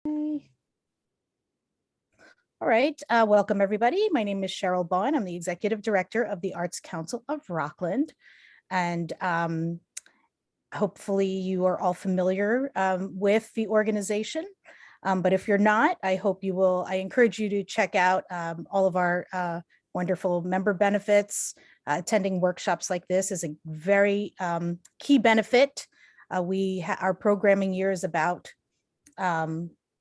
All right, welcome everybody. My name is Cheryl Bowen. I'm the Executive Director of the Arts Council of Rockland. And hopefully you are all familiar with the organization. But if you're not, I encourage you to check out all of our wonderful member benefits. Attending workshops like this is a very key benefit. Our programming year is about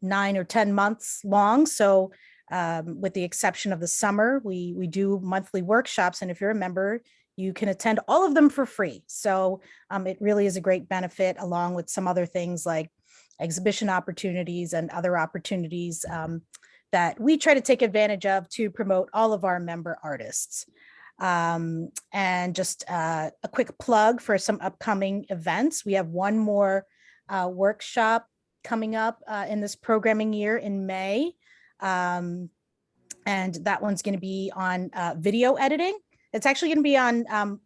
9 or 10 months long. So with the exception of the summer, we do monthly workshops. And if you're a member, you can attend all of them for free. So it really is a great benefit, along with some other things like exhibition opportunities and other opportunities that we try to take advantage of to promote all of our member artists. And just a quick plug for some upcoming events. We have one more workshop coming up in this programming year in May. And that one's going to be on video editing. It's actually going to be on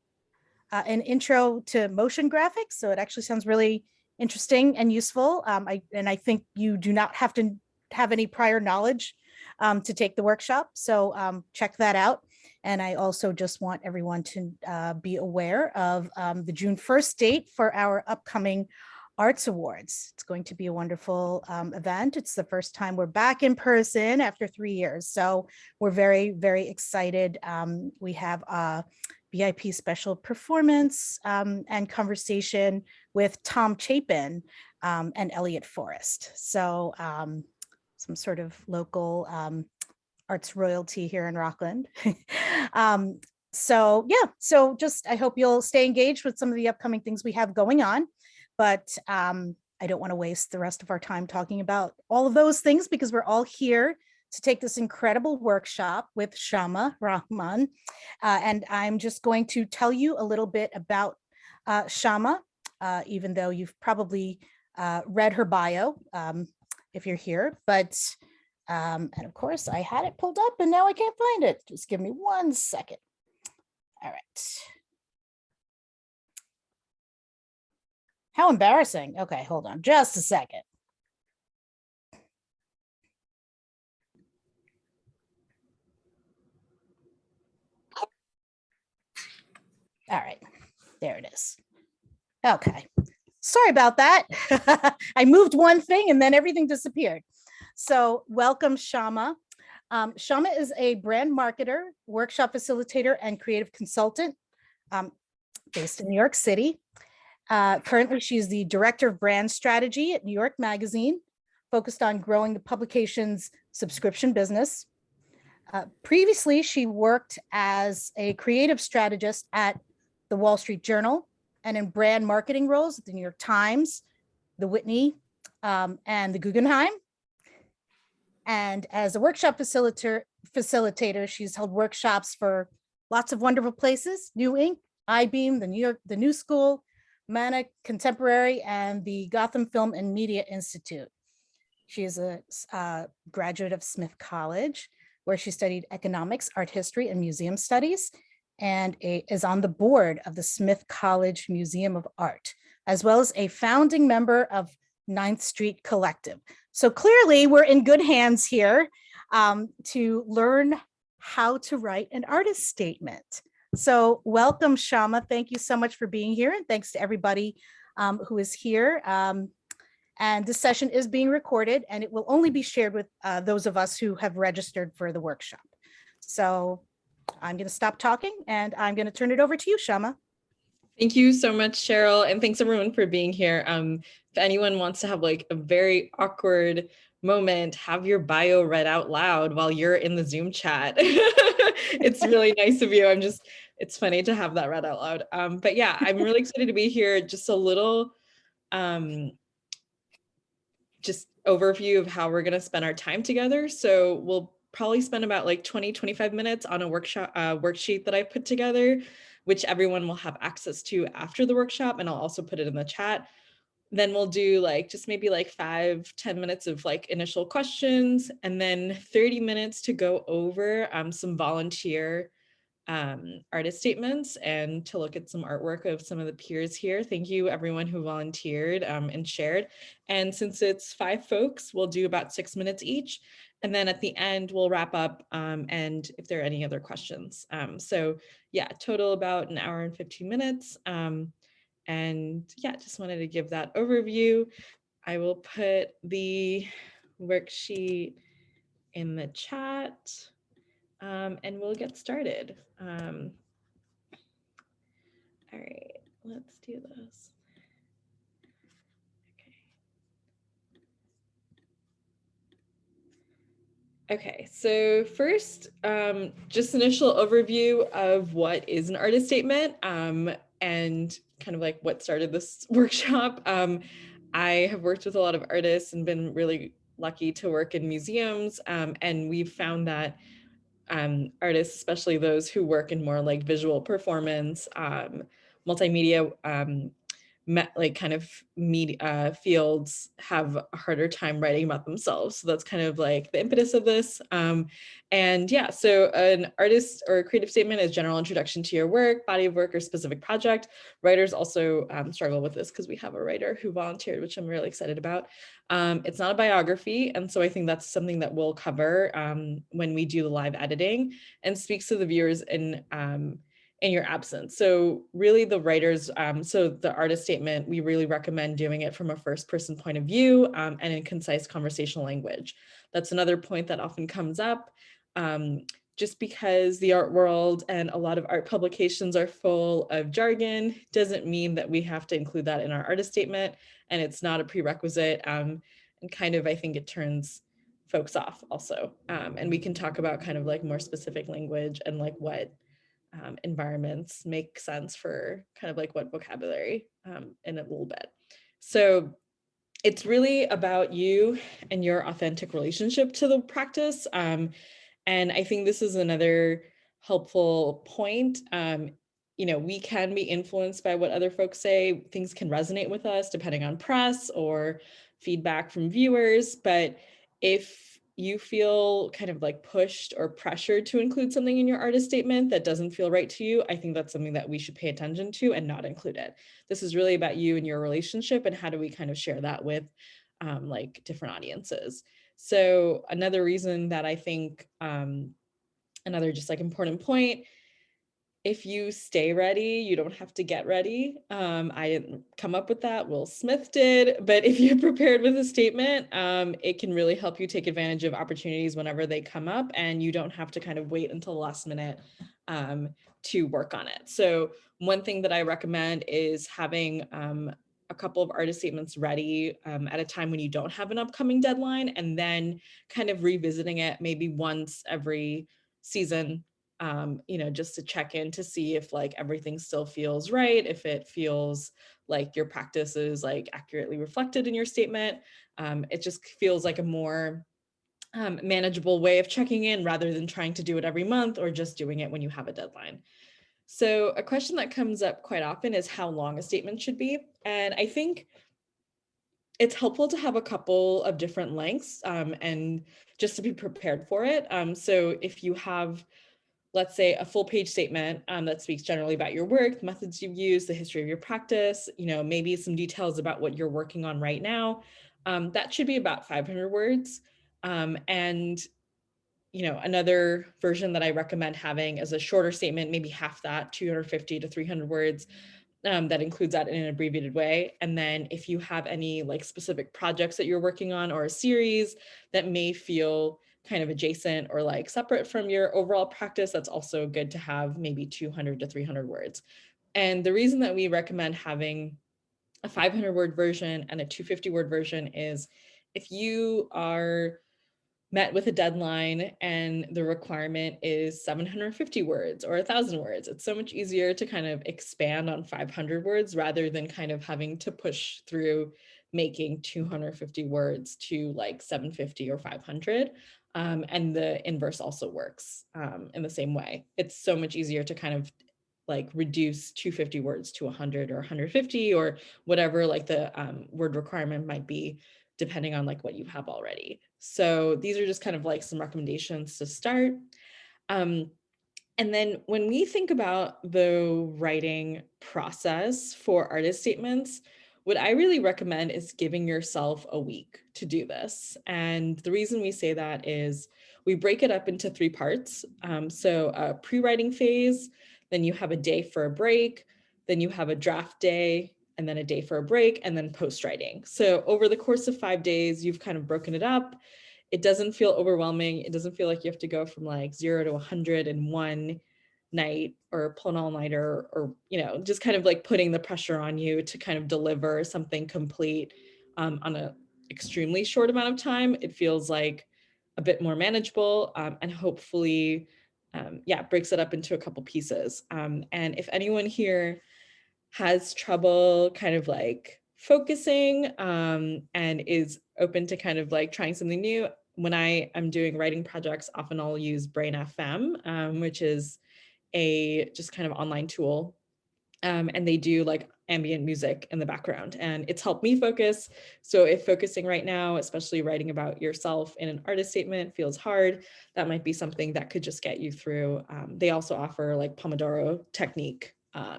an intro to motion graphics. So it actually sounds really interesting and useful. I think you do not have to have any prior knowledge to take the workshop. So check that out. And I also just want everyone to be aware of the June 1st date for our upcoming Arts Awards. It's going to be a wonderful event. It's the first time we're back in person after 3 years. So we're very, very excited. We have a VIP special performance and conversation with Tom Chapin and Elliot Forrest. So some sort of local arts royalty here in Rockland. So just I hope you'll stay engaged with some of the upcoming things we have going on. But I don't want to waste the rest of our time talking about all of those things, because we're all here to take this incredible workshop with Shama Rahman. And I'm just going to tell you a little bit about Shama, even though you've probably read her bio if you're here. But, and of course, I had it pulled up and now I can't find it. Just give me 1 second. All right. How embarrassing. Okay, hold on just a second. All right, there it is. Okay, sorry about that. I moved one thing and then everything disappeared. So welcome, Shama. Shama is a brand marketer, workshop facilitator, and creative consultant based in New York City. Currently, she's the director of brand strategy at New York Magazine, focused on growing the publication's subscription business. Previously, she worked as a creative strategist at the Wall Street Journal and in brand marketing roles at the New York Times, the Whitney, and the Guggenheim. And as a workshop facilitator, she's held workshops for lots of wonderful places: New Ink, Eyebeam, the New School, Mana Contemporary, and the Gotham Film and Media Institute. She is a graduate of Smith College, where she studied economics, art history, and museum studies, and is on the board of the Smith College Museum of Art, as well as a founding member of 9th Street Collective. So clearly we're in good hands here to learn how to write an artist statement. So welcome, Shama. Thank you so much for being here. And thanks to everybody who is here. And this session is being recorded, and it will only be shared with those of us who have registered for the workshop. So I'm going to stop talking and I'm going to turn it over to you, Shama. Thank you so much, Cheryl. And thanks everyone for being here. If anyone wants to have like a very awkward moment, have your bio read out loud while you're in the Zoom chat. It's really nice of you. It's funny to have that read out loud. But yeah, I'm really excited to be here. Just a little just overview of how we're going to spend our time together. So we'll probably spend about like 25 minutes on a worksheet that I put together, which everyone will have access to after the workshop. And I'll also put it in the chat. Then we'll do like just maybe like 5-10 minutes of like initial questions, and then 30 minutes to go over some volunteer artist statements and to look at some artwork of some of the peers here. Thank you everyone who volunteered and shared. And since it's 5 folks, we'll do about 6 minutes each. And then at the end, we'll wrap up and if there are any other questions. So yeah, total about an hour and 15 minutes. And yeah, just wanted to give that overview. I will put the worksheet in the chat and we'll get started. All right, let's do this. Okay, so first, just initial overview of what is an artist statement and kind of like what started this workshop. I have worked with a lot of artists and been really lucky to work in museums, and we've found that artists, especially those who work in more like visual performance, multimedia, like kind of media fields have a harder time writing about themselves. So that's kind of like the impetus of this. And yeah, so an artist or a creative statement is general introduction to your work, body of work, or specific project. Writers also struggle with this because we have a writer who volunteered, which I'm really excited about. It's not a biography. And so I think that's something that we'll cover when we do the live editing and speaks to the viewers in your absence. So really the writers, so the artist statement, we really recommend doing it from a first person point of view and in concise conversational language. That's another point that often comes up. Just because the art world and a lot of art publications are full of jargon doesn't mean that we have to include that in our artist statement, and it's not a prerequisite. And kind of, I think it turns folks off also. And we can talk about kind of like more specific language and like what environments make sense for kind of like what vocabulary in a little bit. So it's really about you and your authentic relationship to the practice. And I think this is another helpful point. You know, we can be influenced by what other folks say. Things can resonate with us depending on press or feedback from viewers. But if you feel kind of like pushed or pressured to include something in your artist statement that doesn't feel right to you, I think that's something that we should pay attention to and not include it. This is really about you and your relationship and how do we kind of share that with like different audiences. So another reason that I think another just like important point, if you stay ready, you don't have to get ready. I didn't come up with that, Will Smith did, but if you're prepared with a statement, it can really help you take advantage of opportunities whenever they come up and you don't have to kind of wait until the last minute to work on it. So one thing that I recommend is having a couple of artist statements ready at a time when you don't have an upcoming deadline, and then kind of revisiting it maybe once every season, you know, just to check in to see if like everything still feels right, if it feels like your practice is like accurately reflected in your statement. It just feels like a more manageable way of checking in rather than trying to do it every month or just doing it when you have a deadline. So a question that comes up quite often is how long a statement should be. And I think it's helpful to have a couple of different lengths and just to be prepared for it. So if you have, let's say, a full page statement that speaks generally about your work, the methods you've used, the history of your practice, you know, maybe some details about what you're working on right now, that should be about 500 words. And you know, another version that I recommend having is a shorter statement, maybe half that, 250 to 300 words, that includes that in an abbreviated way. And then if you have any like specific projects that you're working on or a series that may feel kind of adjacent or like separate from your overall practice, that's also good to have maybe 200 to 300 words. And the reason that we recommend having a 500 word version and a 250 word version is if you are met with a deadline and the requirement is 750 words or 1,000 words. It's so much easier to kind of expand on 500 words rather than kind of having to push through making 250 words to like 750 or 500. And the inverse also works in the same way. It's so much easier to kind of like reduce 250 words to 100 or 150 or whatever like the word requirement might be, depending on like what you have already. So these are just kind of like some recommendations to start. And then when we think about the writing process for artist statements, what I really recommend is giving yourself a week to do this. And the reason we say that is we break it up into 3 parts. So a pre-writing phase, then you have a day for a break, then you have a draft day, and then a day for a break, and then post-writing. So over the course of 5 days, you've kind of broken it up. It doesn't feel overwhelming. It doesn't feel like you have to go from like 0 to 100 in one night or pull an all-nighter, or just kind of like putting the pressure on you to kind of deliver something complete on a extremely short amount of time. It feels like a bit more manageable, and hopefully breaks it up into a couple pieces. And if anyone here has trouble kind of like focusing, and is open to kind of like trying something new, when I am doing writing projects, often I'll use Brain FM, which is a just kind of online tool. And they do like ambient music in the background, and it's helped me focus. So if focusing right now, especially writing about yourself in an artist statement, feels hard, that might be something that could just get you through. They also offer like Pomodoro technique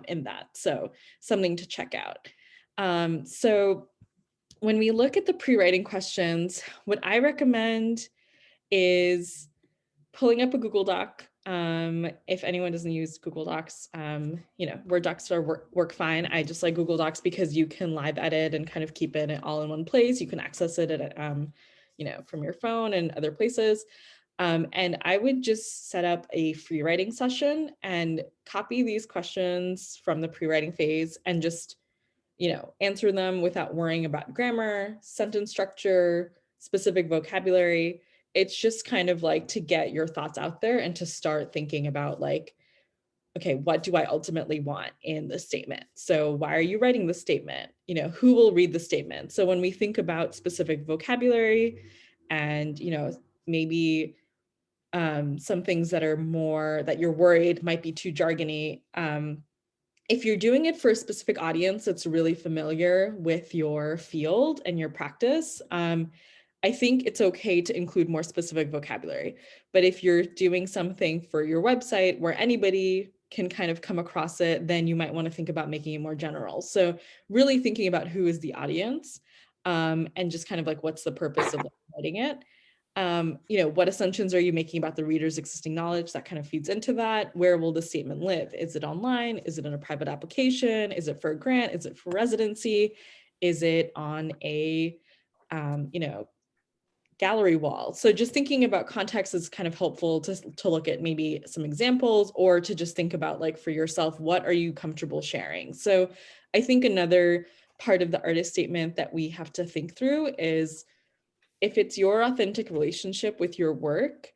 in that. So something to check out. So when we look at the pre-writing questions, what I recommend is pulling up a Google Doc. If anyone doesn't use Google Docs, Word docs work fine. I just like Google Docs because you can live edit and kind of keep it all in one place. You can access it at, from your phone and other places. And I would just set up a free writing session and copy these questions from the pre-writing phase and just, answer them without worrying about grammar, sentence structure, specific vocabulary. It's just kind of like to get your thoughts out there and to start thinking about like, okay, what do I ultimately want in the statement? So why are you writing the statement? Who will read the statement? So when we think about specific vocabulary and, maybe some things that are more that you're worried might be too jargony, if you're doing it for a specific audience that's really familiar with your field and your practice, I think it's okay to include more specific vocabulary. But if you're doing something for your website where anybody can kind of come across it, then you might want to think about making it more general. So really thinking about who is the audience, and just kind of like what's the purpose of writing it. What assumptions are you making about the reader's existing knowledge? That kind of feeds into that. Where will the statement live? Is it online? Is it in a private application? Is it for a grant? Is it for residency? Is it on a, gallery wall? So just thinking about context is kind of helpful to look at maybe some examples, or to just think about like for yourself, what are you comfortable sharing? So I think another part of the artist statement that we have to think through is, if it's your authentic relationship with your work,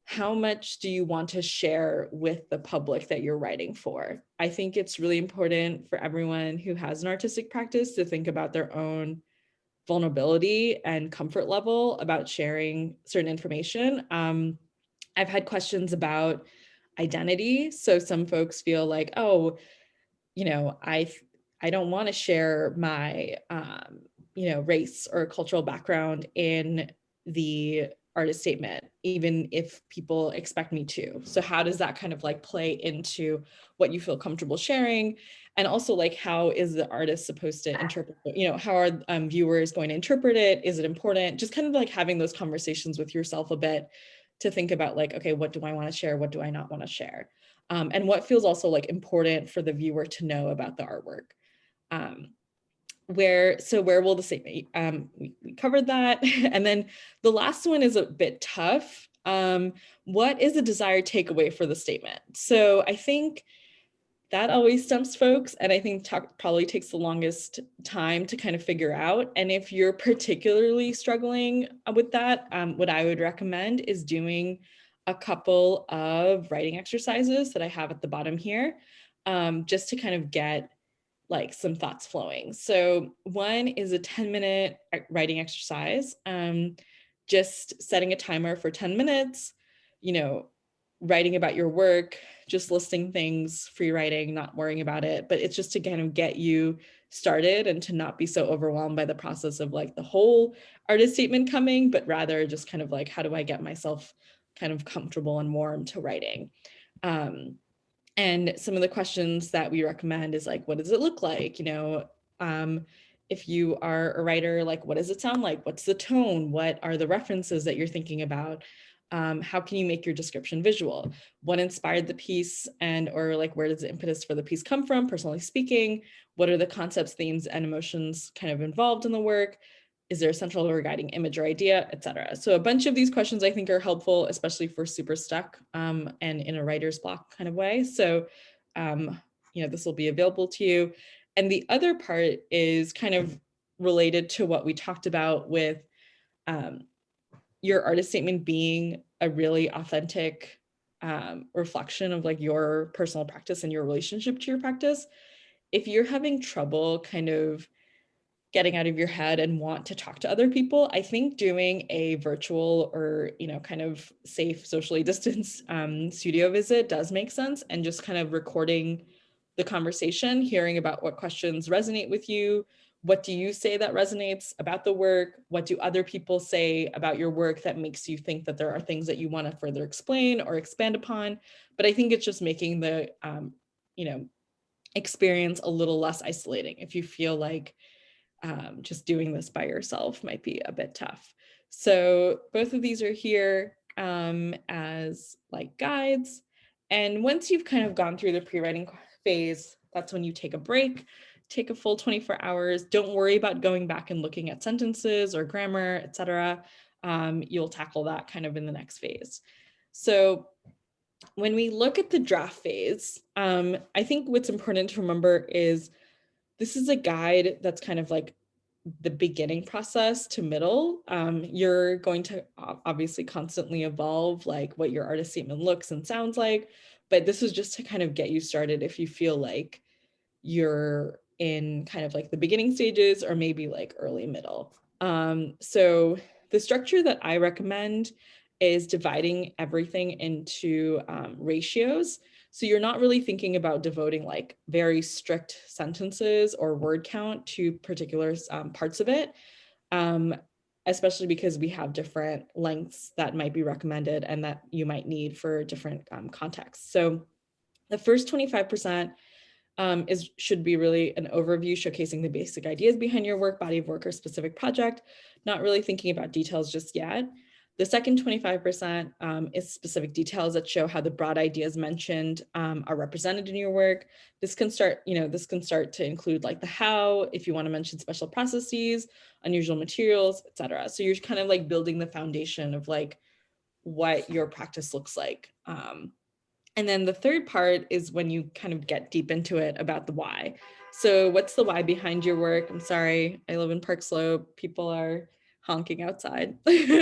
how much do you want to share with the public that you're writing for? I think it's really important for everyone who has an artistic practice to think about their own vulnerability and comfort level about sharing certain information. I've had questions about identity. So some folks feel like, oh, I don't want to share my race or cultural background in the artist statement, even if people expect me to. So how does that kind of like play into what you feel comfortable sharing? And also like, how is the artist supposed to interpret it? How are viewers going to interpret it? Is it important? Just kind of like having those conversations with yourself a bit to think about like, okay, what do I want to share? What do I not want to share? And what feels also like important for the viewer to know about the artwork. Where will the statement, we covered that. And then the last one is a bit tough. What is the desired takeaway for the statement? So I think that always stumps folks, and I think probably takes the longest time to kind of figure out. And if you're particularly struggling with that, what I would recommend is doing a couple of writing exercises that I have at the bottom here, just to kind of get like some thoughts flowing. So one is a 10-minute writing exercise, just setting a timer for 10 minutes, writing about your work, just listing things, free writing, not worrying about it, but it's just to kind of get you started and to not be so overwhelmed by the process of like the whole artist statement coming, but rather just kind of like, how do I get myself kind of comfortable and warm to writing? And some of the questions that we recommend is like, what does it look like? If you are a writer, like, what does it sound like? What's the tone? What are the references that you're thinking about? How can you make your description visual? What inspired the piece, and or like, where does the impetus for the piece come from, personally speaking? What are the concepts, themes, and emotions kind of involved in the work? Is there a central or guiding image or idea, etc.? So a bunch of these questions I think are helpful, especially for super stuck and in a writer's block kind of way. So, this will be available to you. And the other part is kind of related to what we talked about with your artist statement being a really authentic reflection of like your personal practice and your relationship to your practice. If you're having trouble kind of getting out of your head and want to talk to other people, I think doing a virtual or, kind of safe, socially distanced studio visit does make sense, and just kind of recording the conversation, hearing about what questions resonate with you. What do you say that resonates about the work? What do other people say about your work that makes you think that there are things that you want to further explain or expand upon? But I think it's just making the, experience a little less isolating if you feel like just doing this by yourself might be a bit tough. So both of these are here as like guides. And once you've kind of gone through the pre-writing phase, that's when you take a break, take a full 24 hours. Don't worry about going back and looking at sentences or grammar, etc. You'll tackle that kind of in the next phase. So when we look at the draft phase, I think what's important to remember is this is a guide that's kind of like the beginning process to middle. You're going to obviously constantly evolve like what your artist statement looks and sounds like, but this is just to kind of get you started if you feel like you're in kind of like the beginning stages or maybe like early middle. So the structure that I recommend is dividing everything into ratios. So you're not really thinking about devoting like very strict sentences or word count to particular parts of it, especially because we have different lengths that might be recommended and that you might need for different contexts. So the first 25% should be really an overview showcasing the basic ideas behind your work, body of work, or specific project, not really thinking about details just yet. The second 25% is specific details that show how the broad ideas mentioned are represented in your work. This can start to include like the how, if you want to mention special processes, unusual materials, etc. So you're kind of like building the foundation of like what your practice looks like. And then the third part is when you kind of get deep into it about the why. So what's the why behind your work? I'm sorry, I live in Park Slope. People are honking outside. The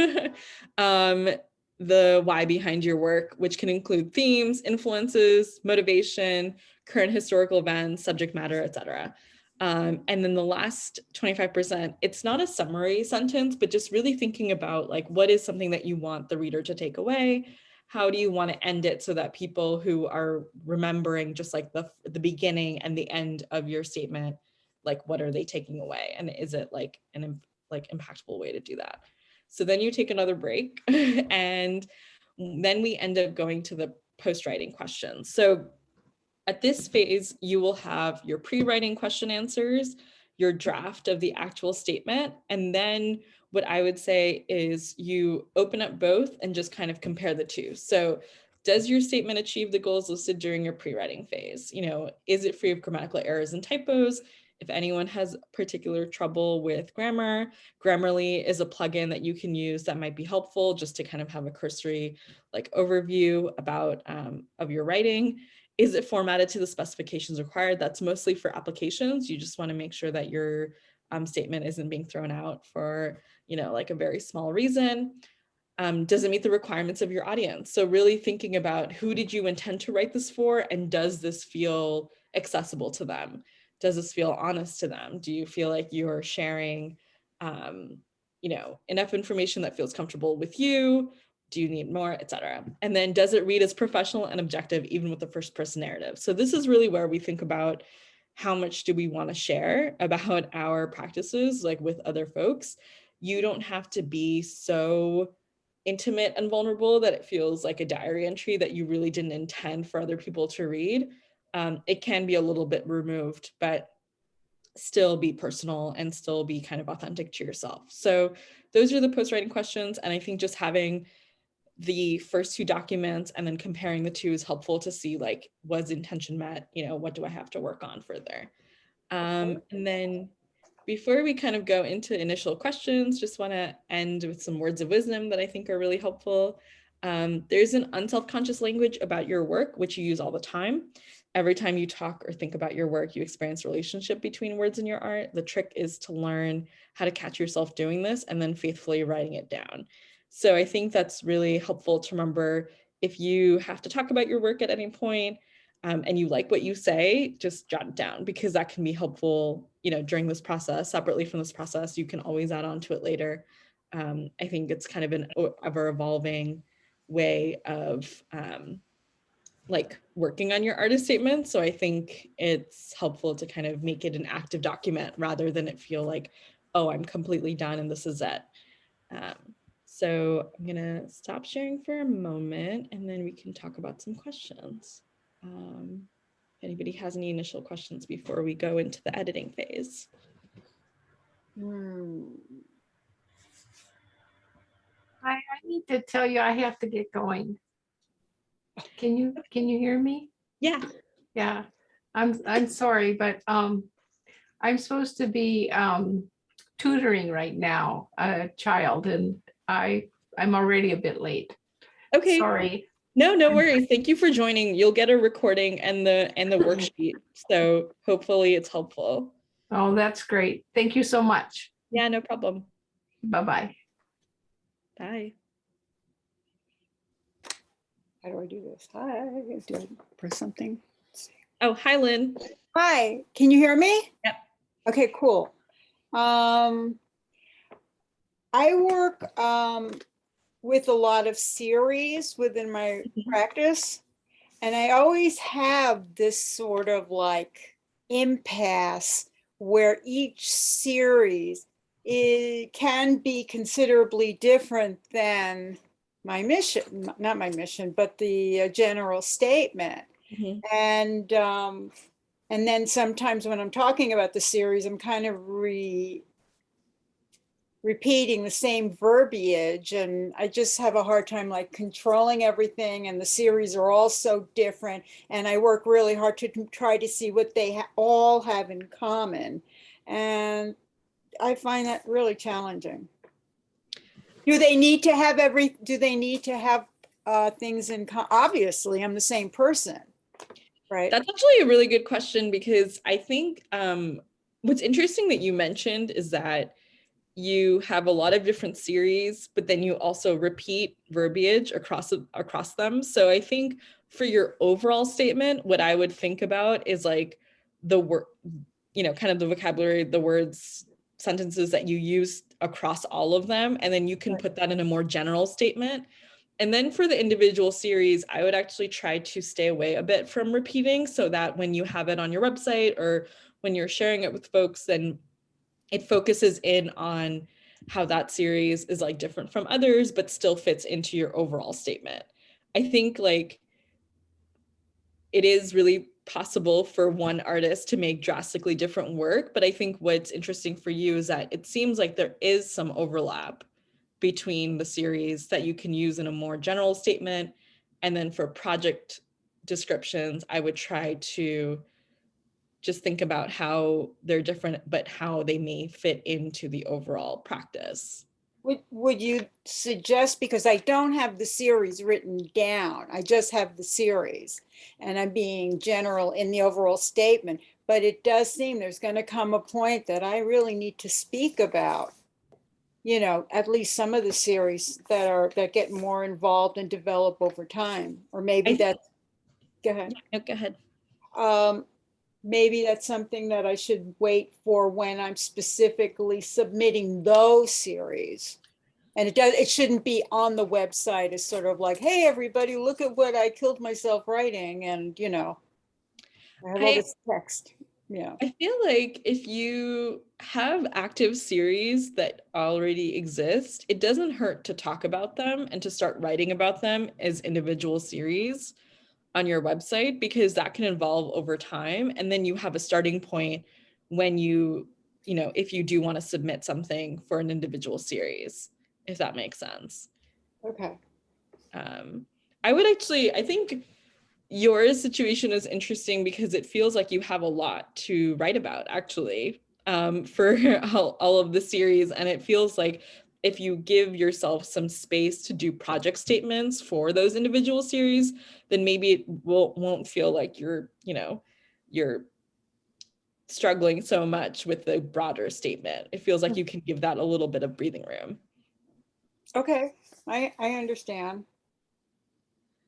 why behind your work, which can include themes, influences, motivation, current historical events, subject matter, etc. And then the last 25%, it's not a summary sentence, but just really thinking about like, what is something that you want the reader to take away? How do you want to end it so that people who are remembering just like the beginning and the end of your statement, like what are they taking away? And is it like an impactful way to do that? So then you take another break and then we end up going to the post-writing questions. So at this phase, you will have your pre-writing question answers, your draft of the actual statement, and then what I would say is you open up both and just kind of compare the two. So does your statement achieve the goals listed during your pre-writing phase? Is it free of grammatical errors and typos? If anyone has particular trouble with grammar, Grammarly is a plugin that you can use that might be helpful just to kind of have a cursory like overview about of your writing. Is it formatted to the specifications required? That's mostly for applications. You just want to make sure that your statement isn't being thrown out for, like a very small reason. Does it meet the requirements of your audience? So really thinking about who did you intend to write this for, and does this feel accessible to them? Does this feel honest to them? Do you feel like you're sharing, enough information that feels comfortable with you? Do you need more, etc.? And then does it read as professional and objective, even with the first person narrative? So this is really where we think about how much do we want to share about our practices, like with other folks. You don't have to be so intimate and vulnerable, that it feels like a diary entry that you really didn't intend for other people to read, it can be a little bit removed, but still be personal and still be kind of authentic to yourself. So those are the post-writing questions. And I think just having the first two documents and then comparing the two is helpful to see, like, was intention met? You know, what do I have to work on further? And then before we kind of go into initial questions, just want to end with some words of wisdom that I think are really helpful. There's an unself-conscious language about your work, which you use all the time. Every time you talk or think about your work, you experience a relationship between words and your art. The trick is to learn how to catch yourself doing this and then faithfully writing it down. So I think that's really helpful to remember. If you have to talk about your work at any point, and you like what you say, just jot it down, because that can be helpful, you know, during this process. Separately from this process, you can always add on to it later. I think it's kind of an ever evolving way of like working on your artist statement. So I think it's helpful to kind of make it an active document rather than it feel like, oh, I'm completely done and this is it. So I'm gonna stop sharing for a moment and then we can talk about some questions. If anybody has any initial questions before we go into the editing phase. I need to tell you, I have to get going. Can you hear me? Yeah. Yeah, I'm sorry, but I'm supposed to be tutoring right now a child, and I'm already a bit late. Okay. Sorry. No worries. Thank you for joining. You'll get a recording and the worksheet. So hopefully it's helpful. Oh, that's great. Thank you so much. Yeah, no problem. Bye-bye. Bye. How do I do this? Hi, do I press something? Oh, hi, Lynn. Hi, can you hear me? Yep. Okay, cool. I work with a lot of series within my practice, and I always have this sort of like impasse where each series can be considerably different than my mission, not my mission, but the general statement. Mhm. And then sometimes when I'm talking about the series, I'm kind of repeating the same verbiage, and I just have a hard time like controlling everything, and the series are all so different, and I work really hard to try to see what they all have in common, and I find that really challenging. Do they need to have things in common? Obviously, I'm the same person, right? That's actually a really good question, because I think what's interesting that you mentioned is that you have a lot of different series, but then you also repeat verbiage across them. So I think for your overall statement, what I would think about is like the word, you know, kind of the vocabulary, the words, sentences that you use across all of them. And then you can put that in a more general statement. And then for the individual series, I would actually try to stay away a bit from repeating, so that when you have it on your website or when you're sharing it with folks, then it focuses in on how that series is like different from others, but still fits into your overall statement. I think like it is really possible for one artist to make drastically different work, but I think what's interesting for you is that it seems like there is some overlap between the series that you can use in a more general statement. And then for project descriptions, I would try to just think about how they're different, but how they may fit into the overall practice. Would you suggest, because I don't have the series written down, I just have the series, and I'm being general in the overall statement, but it does seem there's going to come a point that I really need to speak about, you know, at least some of the series that get more involved and develop over time, or maybe that's, go ahead. No, go ahead. Maybe that's something that I should wait for when I'm specifically submitting those series. And it shouldn't be on the website as sort of like, hey, everybody, look at what I killed myself writing. And, you know, I have all this text. Yeah. I feel like if you have active series that already exist, it doesn't hurt to talk about them and to start writing about them as individual series on your website, because that can evolve over time. And then you have a starting point when if you do want to submit something for an individual series, if that makes sense. Okay. I think your situation is interesting because it feels like you have a lot to write about, actually, for all of the series. And it feels like if you give yourself some space to do project statements for those individual series, then maybe it won't feel like you're struggling so much with the broader statement. It feels like you can give that a little bit of breathing room. Okay, I understand.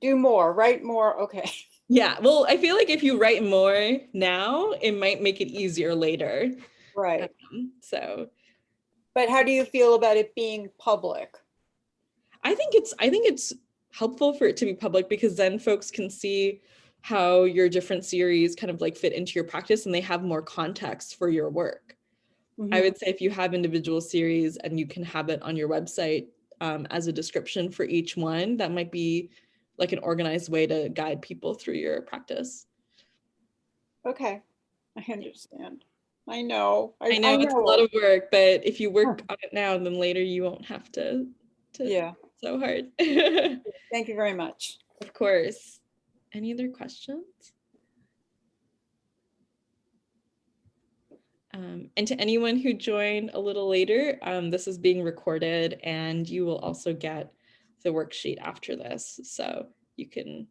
Do more, write more, okay. Yeah, well, I feel like if you write more now, it might make it easier later. Right. So But how do you feel about it being public? I think it's helpful for it to be public, because then folks can see how your different series kind of like fit into your practice, and they have more context for your work. I would say if you have individual series and you can have it on your website as a description for each one, that might be like an organized way to guide people through your practice. Okay, I understand. I know. I know it's a lot of work, but if you work on it now, then later you won't have to Yeah. so hard. Thank you very much. Of course. Any other questions? And to anyone who joined a little later, this is being recorded, and you will also get the worksheet after this, so you can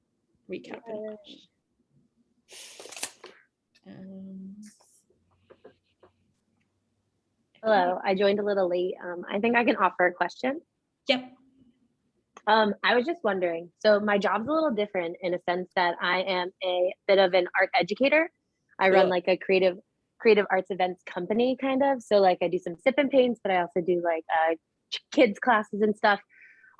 recap and watch. Hello, I joined a little late. I think I can offer a question. Yep. I was just wondering, so my job's a little different in a sense that I am a bit of an art educator. I run like a creative arts events company, kind of. So like I do some sip and paints, but I also do like kids classes and stuff.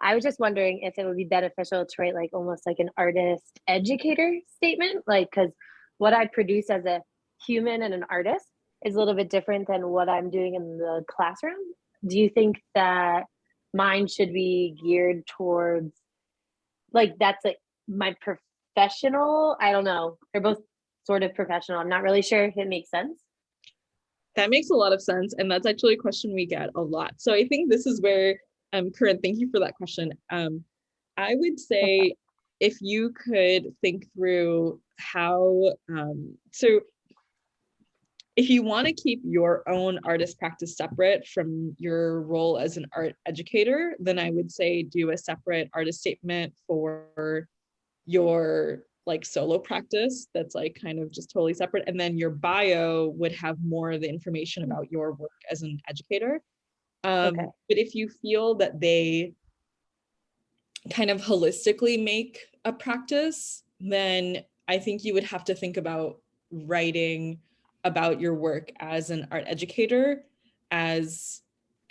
I was just wondering if it would be beneficial to write like almost like an artist educator statement, like, because what I produce as a human and an artist is a little bit different than what I'm doing in the classroom. Do you think that mine should be geared towards like that's like my professional? I don't know. They're both sort of professional. I'm not really sure if it makes sense. That makes a lot of sense. And that's actually a question we get a lot. So I think this is where, Corinne, thank you for that question. I would say if you could think through how, so if you want to keep your own artist practice separate from your role as an art educator, then I would say do a separate artist statement for your like solo practice that's like kind of just totally separate. And then your bio would have more of the information about your work as an educator. But if you feel that they kind of holistically make a practice, then I think you would have to think about writing about your work as an art educator as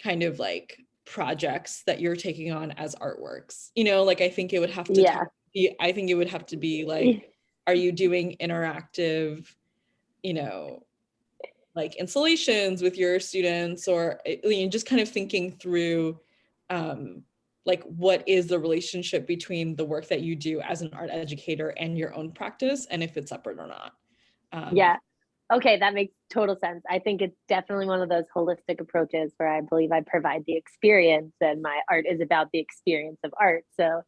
kind of like projects that you're taking on as artworks. Like I think it would have to I think it would have to be like, are you doing interactive, like installations with your students, or just kind of thinking through like what is the relationship between the work that you do as an art educator and your own practice, and if it's separate or not. Okay, that makes total sense. I think it's definitely one of those holistic approaches where I believe I provide the experience and my art is about the experience of art. So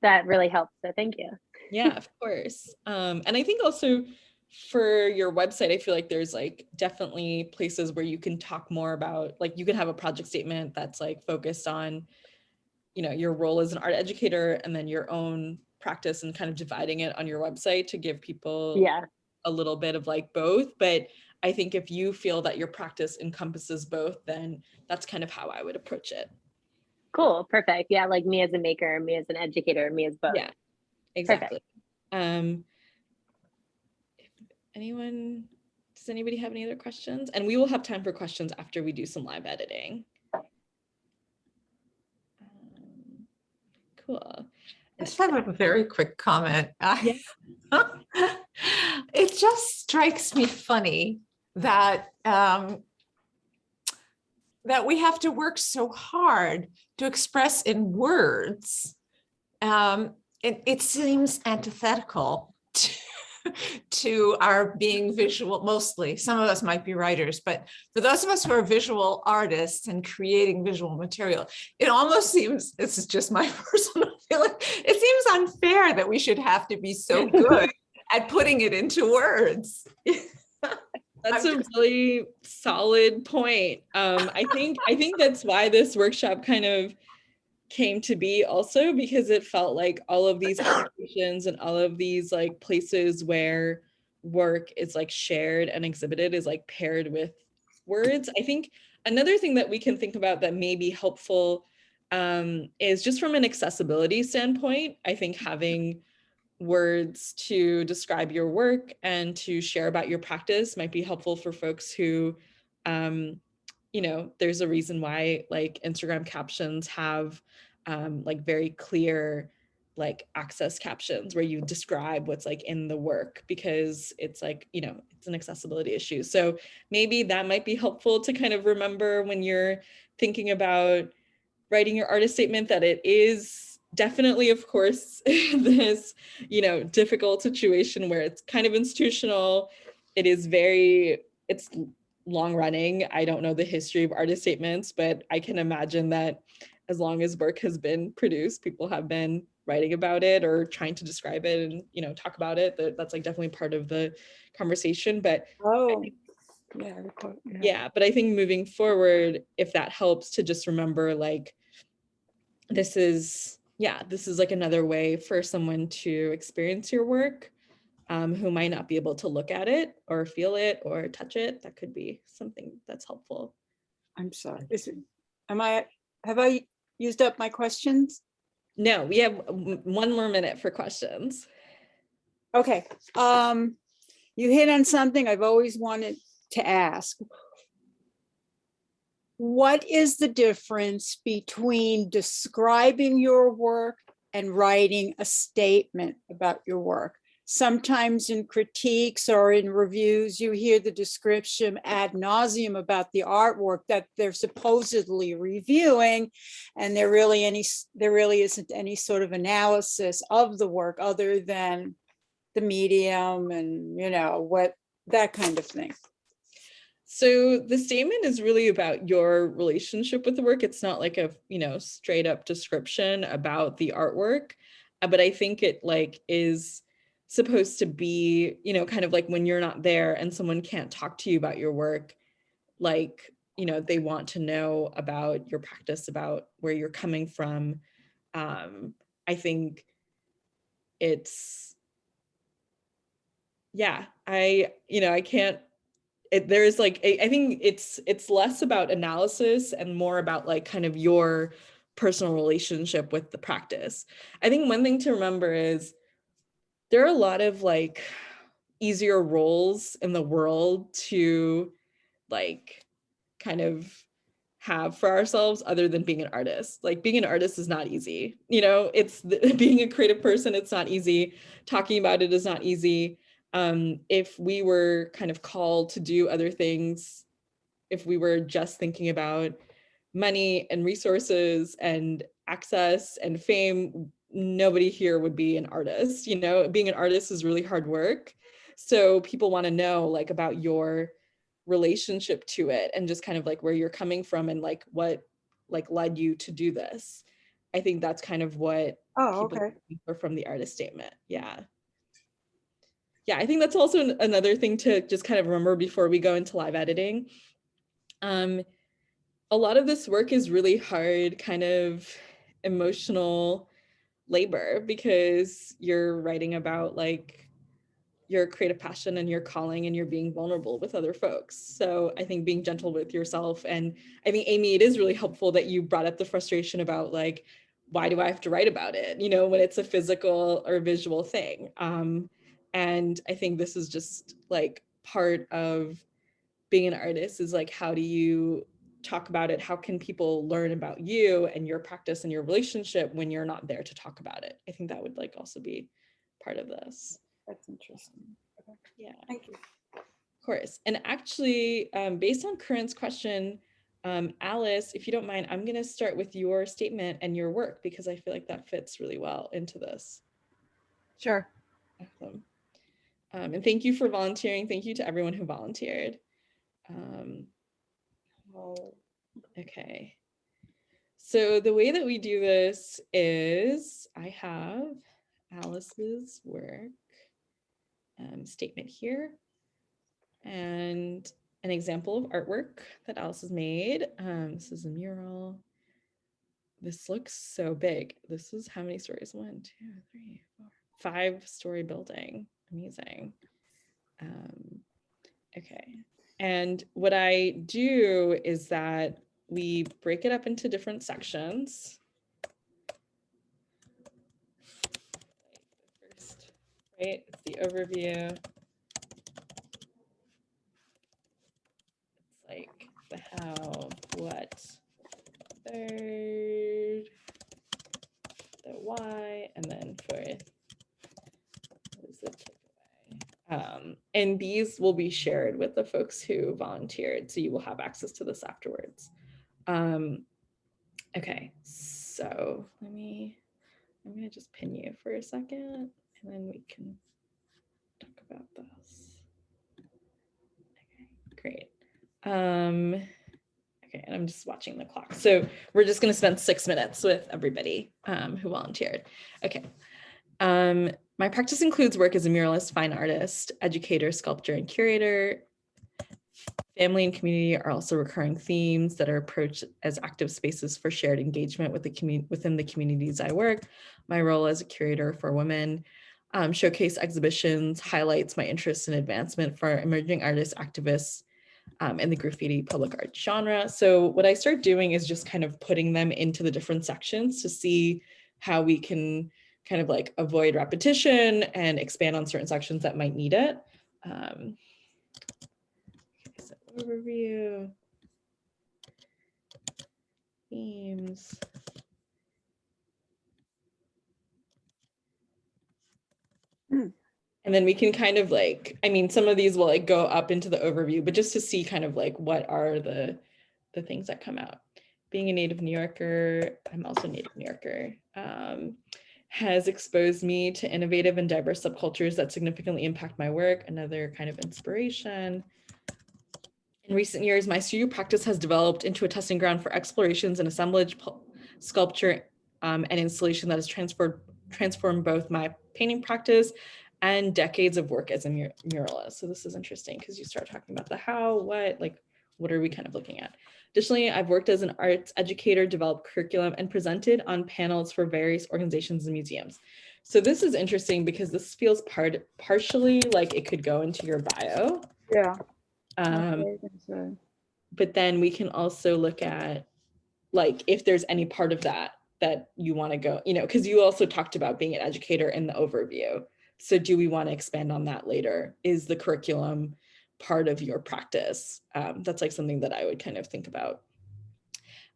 that really helps. So thank you. Yeah, of course. And I think also for your website, I feel like there's like definitely places where you can talk more about, like you can have a project statement that's like focused on, your role as an art educator and then your own practice, and kind of dividing it on your website to give people a little bit of like both. But I think if you feel that your practice encompasses both, then that's kind of how I would approach it. Cool. Perfect. Yeah. Like me as a maker, me as an educator, me as both. Yeah, exactly. Does anybody have any other questions? And we will have time for questions after we do some live editing. Cool. I just have a very quick comment. It's it just strikes me funny that that we have to work so hard to express in words. It seems antithetical to our being visual, mostly. Some of us might be writers, but for those of us who are visual artists and creating visual material, it almost seems, this is just my personal feeling, it seems unfair that we should have to be so good at putting it into words. That's a really solid point. I think that's why this workshop kind of came to be also, because it felt like all of these applications and all of these like places where work is like shared and exhibited is like paired with words. I think another thing that we can think about that may be helpful is just from an accessibility standpoint. I think having words to describe your work and to share about your practice might be helpful for folks who, you know, there's a reason why like Instagram captions have like very clear like access captions where you describe what's like in the work, because it's like, you know, it's an accessibility issue. So maybe that might be helpful to kind of remember when you're thinking about writing your artist statement, that it is definitely, of course, this, you know, difficult situation where it's kind of institutional. It is very, it's long running. I don't know the history of artist statements, but I can imagine that as long as work has been produced, people have been writing about it or trying to describe it and, you know, talk about it. That's like definitely part of the conversation. But yeah, but I think moving forward, if that helps to just remember, like, this is like another way for someone to experience your work, who might not be able to look at it or feel it or touch it. That could be something that's helpful. I'm sorry. Have I used up my questions? No, we have one more minute for questions. Okay. You hit on something I've always wanted to ask. What is the difference between describing your work and writing a statement about your work? Sometimes in critiques or in reviews, you hear the description ad nauseum about the artwork that they're supposedly reviewing, and there really isn't any sort of analysis of the work other than the medium and, you know, what, that kind of thing. So the statement is really about your relationship with the work. It's not like a, you know, straight up description about the artwork, but I think it like is supposed to be, you know, kind of like when you're not there and someone can't talk to you about your work, like, you know, they want to know about your practice, about where you're coming from. I think it's, yeah, I can't, there's like, I think it's less about analysis and more about like kind of your personal relationship with the practice. I think one thing to remember is there are a lot of like easier roles in the world to like kind of have for ourselves other than being an artist. Like being an artist is not easy. You know, being a creative person, it's not easy. Talking about it is not easy. If we were kind of called to do other things, if we were just thinking about money and resources and access and fame, nobody here would be an artist. You know, being an artist is really hard work. So people want to know like about your relationship to it and just kind of like where you're coming from and like what like led you to do this. I think that's kind of what people are from the artist statement. Yeah. Yeah, I think that's also another thing to just kind of remember before we go into live editing. A lot of this work is really hard kind of emotional labor because you're writing about like your creative passion and your calling and you're being vulnerable with other folks. So I think being gentle with yourself, and I think Amy, it is really helpful that you brought up the frustration about like, why do I have to write about it? You know, when it's a physical or visual thing. And I think this is just like part of being an artist is like, how do you talk about it? How can people learn about you and your practice and your relationship when you're not there to talk about it? I think that would like also be part of this. That's interesting. Okay. Yeah. Thank you. Of course. And actually, based on Corinne's question, Alice, if you don't mind, I'm going to start with your statement and your work because I feel like that fits really well into this. Sure. Awesome. And thank you for volunteering. Thank you to everyone who volunteered. Okay. So the way that we do this is I have Alice's work statement here and an example of artwork that Alice has made. This is a mural. This looks so big. This is how many stories? 1, 2, 3, 4, 5-story building. Amazing. Okay. And what I do is that we break it up into different sections. First, right, it's the overview. It's like the how, what, third, the why, and then for what is the takeaway. And these will be shared with the folks who volunteered, so you will have access to this afterwards. Okay, so I'm gonna just pin you for a second, and then we can talk about this. Okay, great. Okay, and I'm just watching the clock. So we're just gonna spend 6 minutes with everybody who volunteered. Okay. My practice includes work as a muralist, fine artist, educator, sculptor, and curator. Family and community are also recurring themes that are approached as active spaces for shared engagement with the within the communities I work. My role as a curator for women, showcase exhibitions, highlights my interest in advancement for emerging artists, activists, in the graffiti public art genre. So what I start doing is just kind of putting them into the different sections to see how we can kind of like avoid repetition and expand on certain sections that might need it. Okay, so overview, themes. And then we can kind of like, I mean, some of these will like go up into the overview, but just to see kind of like what are the things that come out. Being a native New Yorker, I'm also a native New Yorker, has exposed me to innovative and diverse subcultures that significantly impact my work, another kind of inspiration. In recent years, my studio practice has developed into a testing ground for explorations and assemblage, sculpture, and installation that has transformed both my painting practice and decades of work as a muralist. So this is interesting because you start talking about the how, what, like, what are we kind of looking at? Additionally, I've worked as an arts educator, developed curriculum, and presented on panels for various organizations and museums. So this is interesting because this feels partially like it could go into your bio. Yeah. But then we can also look at like if there's any part of that you want to go, you know, because you also talked about being an educator in the overview. So do we want to expand on that later? Is the curriculum part of your practice? That's like something that I would kind of think about.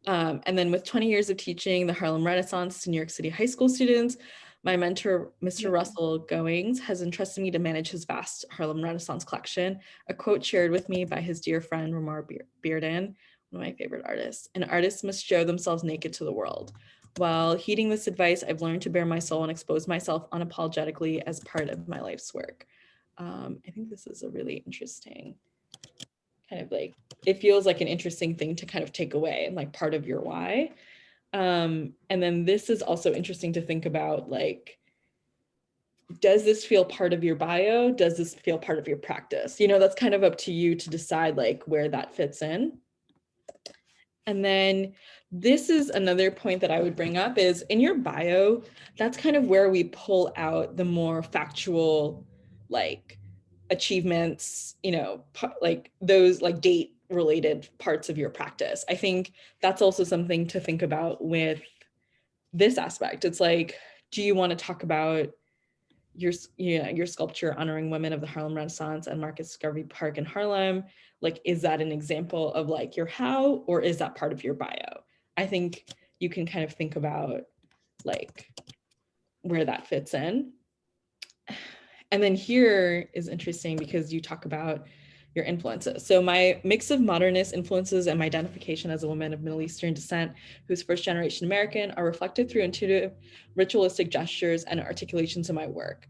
And then with 20 years of teaching the Harlem Renaissance to New York City high school students, my mentor, Mr. Russell Goings, has entrusted me to manage his vast Harlem Renaissance collection. A quote shared with me by his dear friend, Ramar Bearden, one of my favorite artists: "An artist must show themselves naked to the world." While heeding this advice, I've learned to bare my soul and expose myself unapologetically as part of my life's work. I think this is a really interesting kind of like, it feels like an interesting thing to kind of take away and like part of your why. And then this is also interesting to think about, like, does this feel part of your bio? Does this feel part of your practice? You know, that's kind of up to you to decide like where that fits in. And then this is another point that I would bring up is in your bio, that's kind of where we pull out the more factual, like achievements, you know, like those like date related parts of your practice. I think that's also something to think about with this aspect. It's like, do you want to talk about your sculpture honoring women of the Harlem Renaissance and Marcus Garvey Park in Harlem? Like, is that an example of like your how, or is that part of your bio? I think you can kind of think about like where that fits in. And then here is interesting because you talk about your influences. So my mix of modernist influences and my identification as a woman of Middle Eastern descent who's first generation American are reflected through intuitive ritualistic gestures and articulations in my work.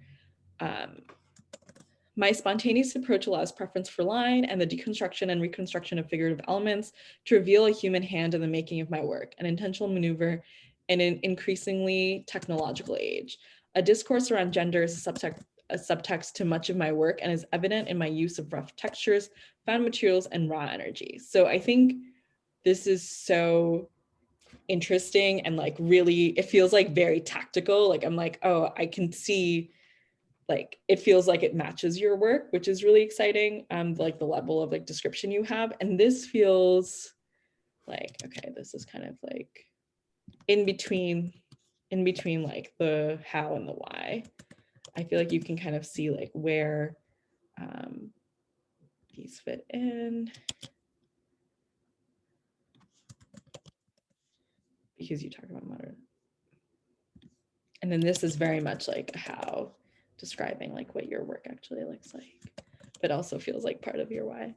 My spontaneous approach allows preference for line and the deconstruction and reconstruction of figurative elements to reveal a human hand in the making of my work, an intentional maneuver in an increasingly technological age. A discourse around gender is a subtext to much of my work and is evident in my use of rough textures, found materials, and raw energy. So I think this is so interesting and like really, it feels like very tactical. Like I'm like, oh, I can see, like it feels like it matches your work, which is really exciting. Like the level of like description you have. And this feels like, okay, this is kind of like in between like the how and the why. I feel like you can kind of see like where these fit in. Because you talk about modern. And then this is very much like how, describing like what your work actually looks like, but also feels like part of your why.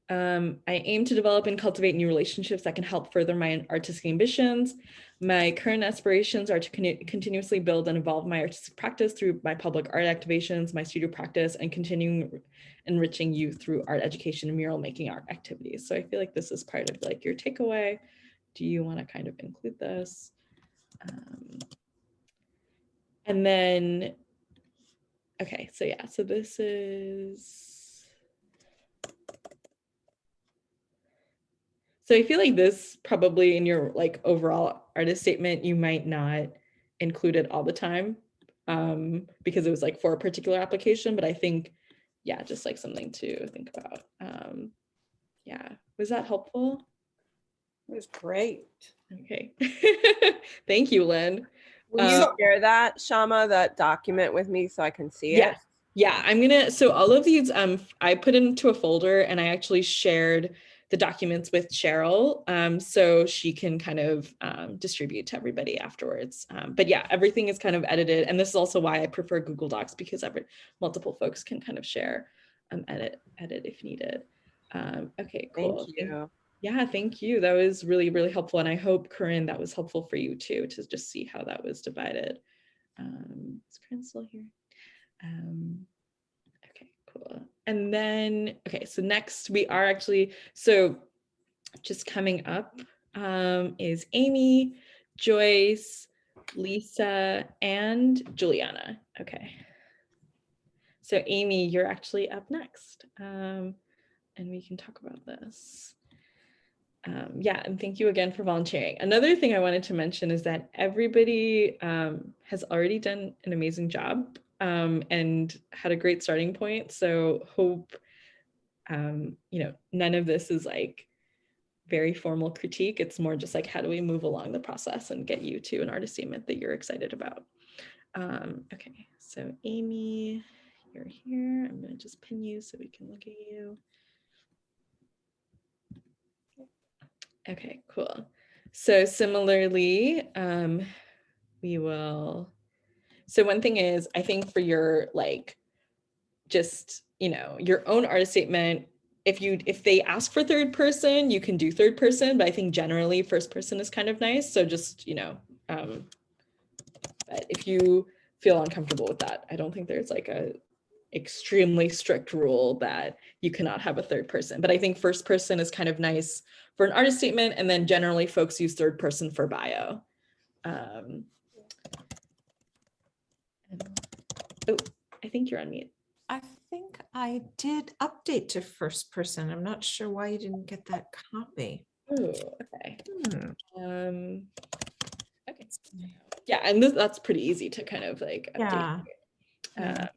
I aim to develop and cultivate new relationships that can help further my artistic ambitions. My current aspirations are to continuously build and evolve my artistic practice through my public art activations, my studio practice, and continuing enriching youth through art education and mural making art activities. So I feel like this is part of like your takeaway. Do you want to kind of include this? And then, okay, so yeah, so this is, so I feel like this probably in your like overall artist statement, you might not include it all the time because it was like for a particular application, but I think, yeah, just like something to think about. Yeah, was that helpful? It was great. Okay, thank you, Lynn. Will you share that, Shama, that document with me so I can see it? Yeah, I'm gonna, so all of these, I put into a folder and I actually shared the documents with Cheryl so she can kind of distribute to everybody afterwards. But yeah, everything is kind of edited. And this is also why I prefer Google Docs, because multiple folks can kind of share, edit if needed. Okay, cool. Thank you. Yeah, thank you. That was really, really helpful. And I hope, Corinne, that was helpful for you too, to just see how that was divided. Is Corinne still here? Okay, cool. And then, okay, so next we are actually, so just coming up is Amy, Joyce, Lisa, and Juliana. Okay. So Amy, you're actually up next. And we can talk about this. Yeah, and thank you again for volunteering. Another thing I wanted to mention is that everybody has already done an amazing job and had a great starting point. So hope, you know, none of this is like very formal critique. It's more just like, how do we move along the process and get you to an artist statement that you're excited about? Okay, so Amy, you're here. I'm gonna just pin you so we can look at you. Okay, cool. So similarly, we will, so one thing is, I think for your like, just, you know, your own artist statement, if they ask for third person, you can do third person, but I think generally first person is kind of nice. So just, you know, but if you feel uncomfortable with that, I don't think there's like a extremely strict rule that you cannot have a third person, but I think first person is kind of nice for an artist statement, and then generally folks use third person for bio. Oh, I think you're on mute. I think I did update to first person. I'm not sure why you didn't get that copy. Oh, okay. Okay. Yeah, and that's pretty easy to kind of like update. Yeah.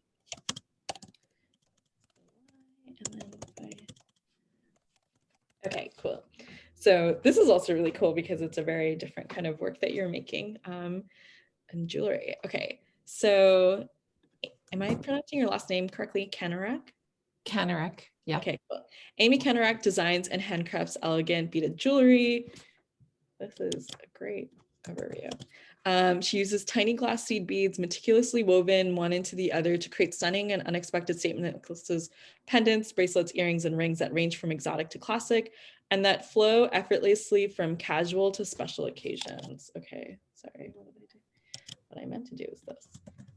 Okay, cool. So this is also really cool because it's a very different kind of work that you're making and jewelry. Okay, so am I pronouncing your last name correctly? Kanarak? Kanarak, yeah. Okay, cool. Amy Kanarak designs and handcrafts elegant beaded jewelry. This is a great overview. She uses tiny glass seed beads meticulously woven one into the other to create stunning and unexpected statement necklaces, pendants, bracelets, earrings, and rings that range from exotic to classic and that flow effortlessly from casual to special occasions. Okay, sorry, what did I do? What I meant to do is this.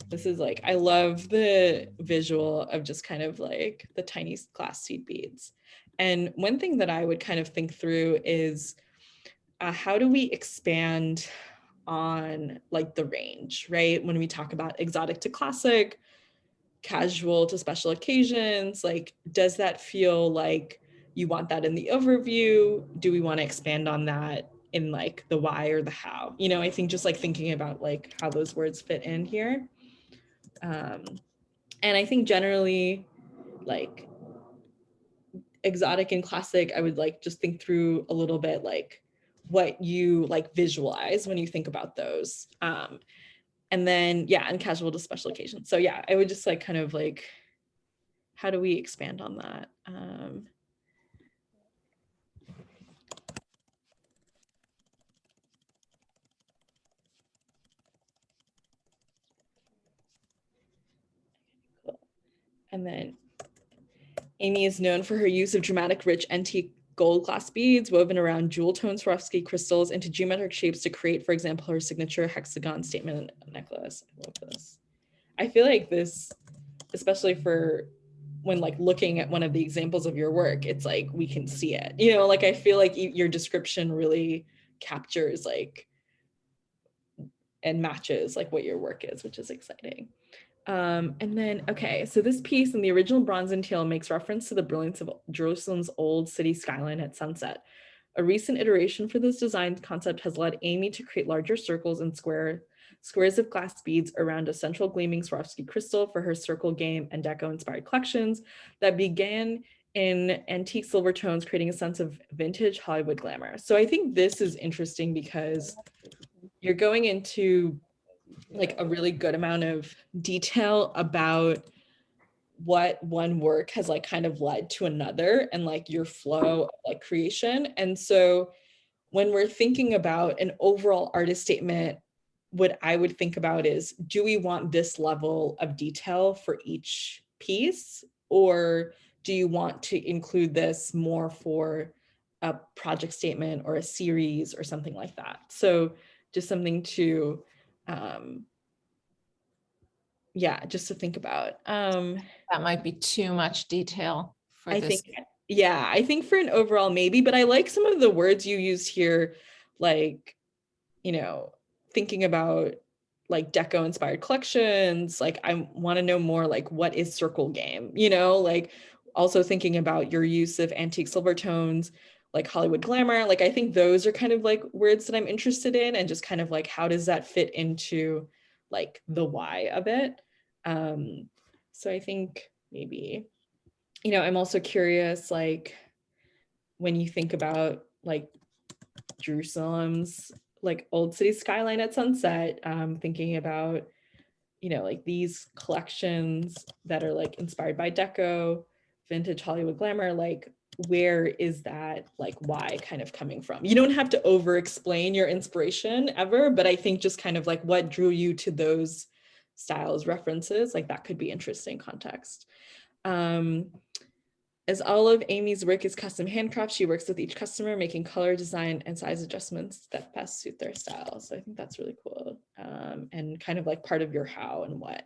This is like, I love the visual of just kind of like the tiny glass seed beads. And one thing that I would kind of think through is how do we expand on like the range, right? When we talk about exotic to classic, casual to special occasions, like, does that feel like you want that in the overview? Do we want to expand on that in like the why or the how? You know, I think just like thinking about like how those words fit in here. And I think generally like exotic and classic, I would like just think through a little bit like what you like visualize when you think about those. And then, yeah, and casual to special occasions. So yeah, I would just like kind of like, how do we expand on that? Cool. And then Amy is known for her use of dramatic, rich, antique gold glass beads woven around jewel tone Swarovski crystals into geometric shapes to create, for example, her signature hexagon statement necklace. I love this. I feel like this, especially for when like looking at one of the examples of your work, it's like we can see it, you know, like I feel like your description really captures like and matches like what your work is, which is exciting. And then, okay, so this piece in the original bronze and teal makes reference to the brilliance of Jerusalem's old city skyline at sunset. A recent iteration for this design concept has led Amy to create larger circles and squares of glass beads around a central gleaming Swarovski crystal for her circle game and deco-inspired collections that began in antique silver tones, creating a sense of vintage Hollywood glamour. So I think this is interesting because you're going into like a really good amount of detail about what one work has like kind of led to another and like your flow of like creation. And so when we're thinking about an overall artist statement, what I would think about is, do we want this level of detail for each piece? Or do you want to include this more for a project statement or a series or something like that? So just something to, yeah, just to think about. That might be too much detail for I this. think, yeah, I think for an overall maybe, but I like some of the words you used here, like, you know, thinking about like deco inspired collections. Like I want to know more like what is circle game, you know, like also thinking about your use of antique silver tones, like Hollywood glamour. Like I think those are kind of like words that I'm interested in, and just kind of like how does that fit into like the why of it. So I think maybe, you know, I'm also curious, like when you think about like Jerusalem's like old city skyline at sunset, thinking about, you know, like these collections that are like inspired by deco, vintage Hollywood glamour, like where is that like why kind of coming from? You don't have to over explain your inspiration ever, but I think just kind of like what drew you to those styles references, like that could be interesting context. As all of Amy's work is custom handcraft, she works with each customer, making color, design, and size adjustments that best suit their style. So I think that's really cool, and kind of like part of your how and what.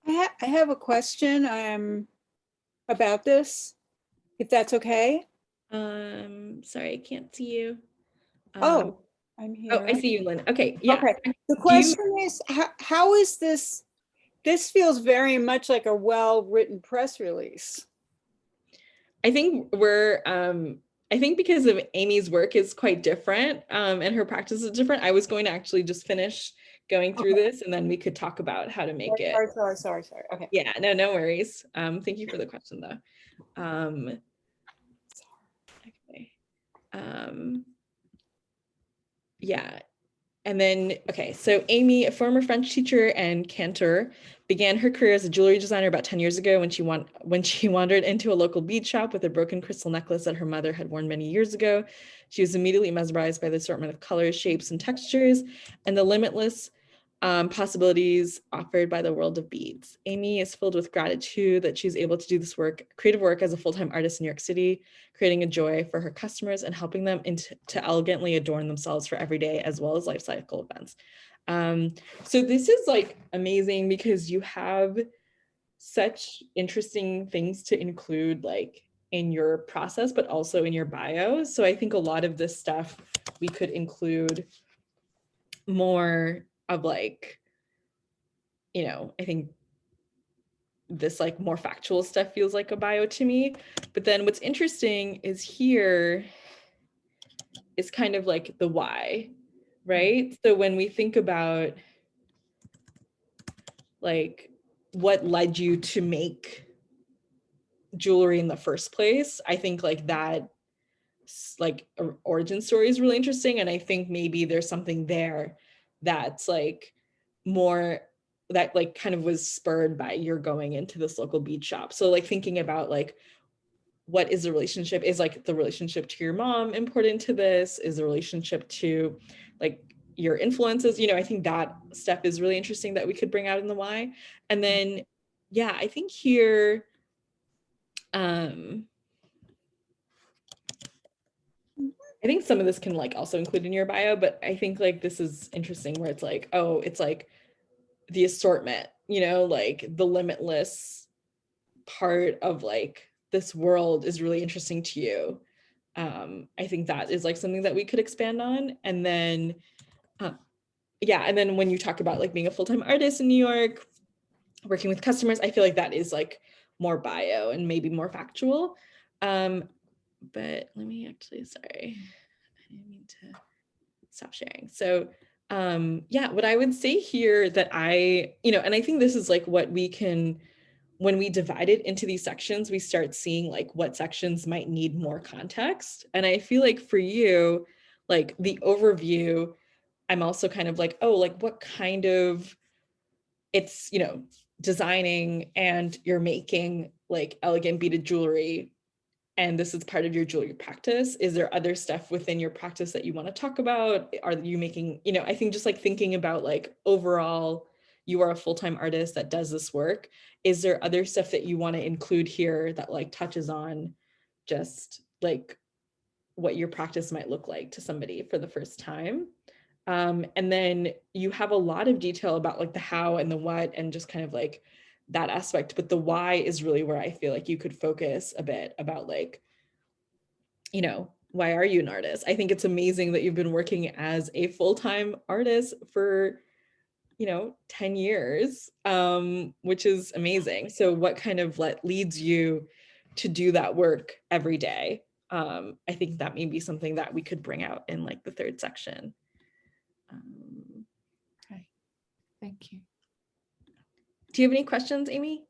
I have a question about this, if that's okay. Sorry, I can't see you. Oh, I'm here. Oh, I see you, Lynn. Okay, yeah. Okay. The question is, how is this? This feels very much like a well-written press release. I think I think because of Amy's work is quite different, and her practice is different, I was going to actually just finish going through this and then we could talk about how to make it. Sorry. Okay. Yeah, no worries. Thank you for the question though. Okay. Yeah. And then, okay, so Amy, a former French teacher and cantor, began her career as a jewelry designer about 10 years ago when she wandered into a local bead shop with a broken crystal necklace that her mother had worn many years ago. She was immediately mesmerized by the assortment of colors, shapes, and textures, and the limitless possibilities offered by the world of beads. Amy is filled with gratitude that she's able to do this creative work as a full-time artist in New York City, creating a joy for her customers and helping them to elegantly adorn themselves for every day as well as life cycle events. So this is like amazing because you have such interesting things to include like in your process, but also in your bio. So I think a lot of this stuff we could include more of like, you know, I think this like more factual stuff feels like a bio to me. But then what's interesting is here is kind of like the why, right? So when we think about like what led you to make jewelry in the first place, I think like that like origin story is really interesting. And I think maybe there's something there that's like more that like kind of was spurred by your going into this local bead shop. So like thinking about like what is the relationship, is like the relationship to your mom important to this, is the relationship to like your influences, you know, I think that stuff is really interesting that we could bring out in the why. And then yeah, I think here I think some of this can like also include in your bio, but I think like this is interesting where it's like, oh, it's like the assortment, you know, like the limitless part of like this world is really interesting to you. I think that is like something that we could expand on. And then, yeah, and then when you talk about like being a full-time artist in New York, working with customers, I feel like that is like more bio and maybe more factual. But let me actually, sorry, I didn't mean to stop sharing. So yeah, what I would say here that you know, and I think this is like what we can, when we divide it into these sections, we start seeing like what sections might need more context. And I feel like for you, like the overview, I'm also kind of like, oh, like what kind of, it's, you know, designing and you're making like elegant beaded jewelry, and this is part of your jewelry practice. Is there other stuff within your practice that you want to talk about? Are you making, you know, I think just like thinking about like overall, you are a full-time artist that does this work. Is there other stuff that you want to include here that like touches on just like what your practice might look like to somebody for the first time? And then you have a lot of detail about like the how and the what and just kind of like that aspect, but the why is really where I feel like you could focus a bit about like, you know, why are you an artist? I think it's amazing that you've been working as a full-time artist for, you know, 10 years, which is amazing. So what kind of leads you to do that work every day? I think that may be something that we could bring out in like the third section. Okay, thank you. Do you have any questions, Amy?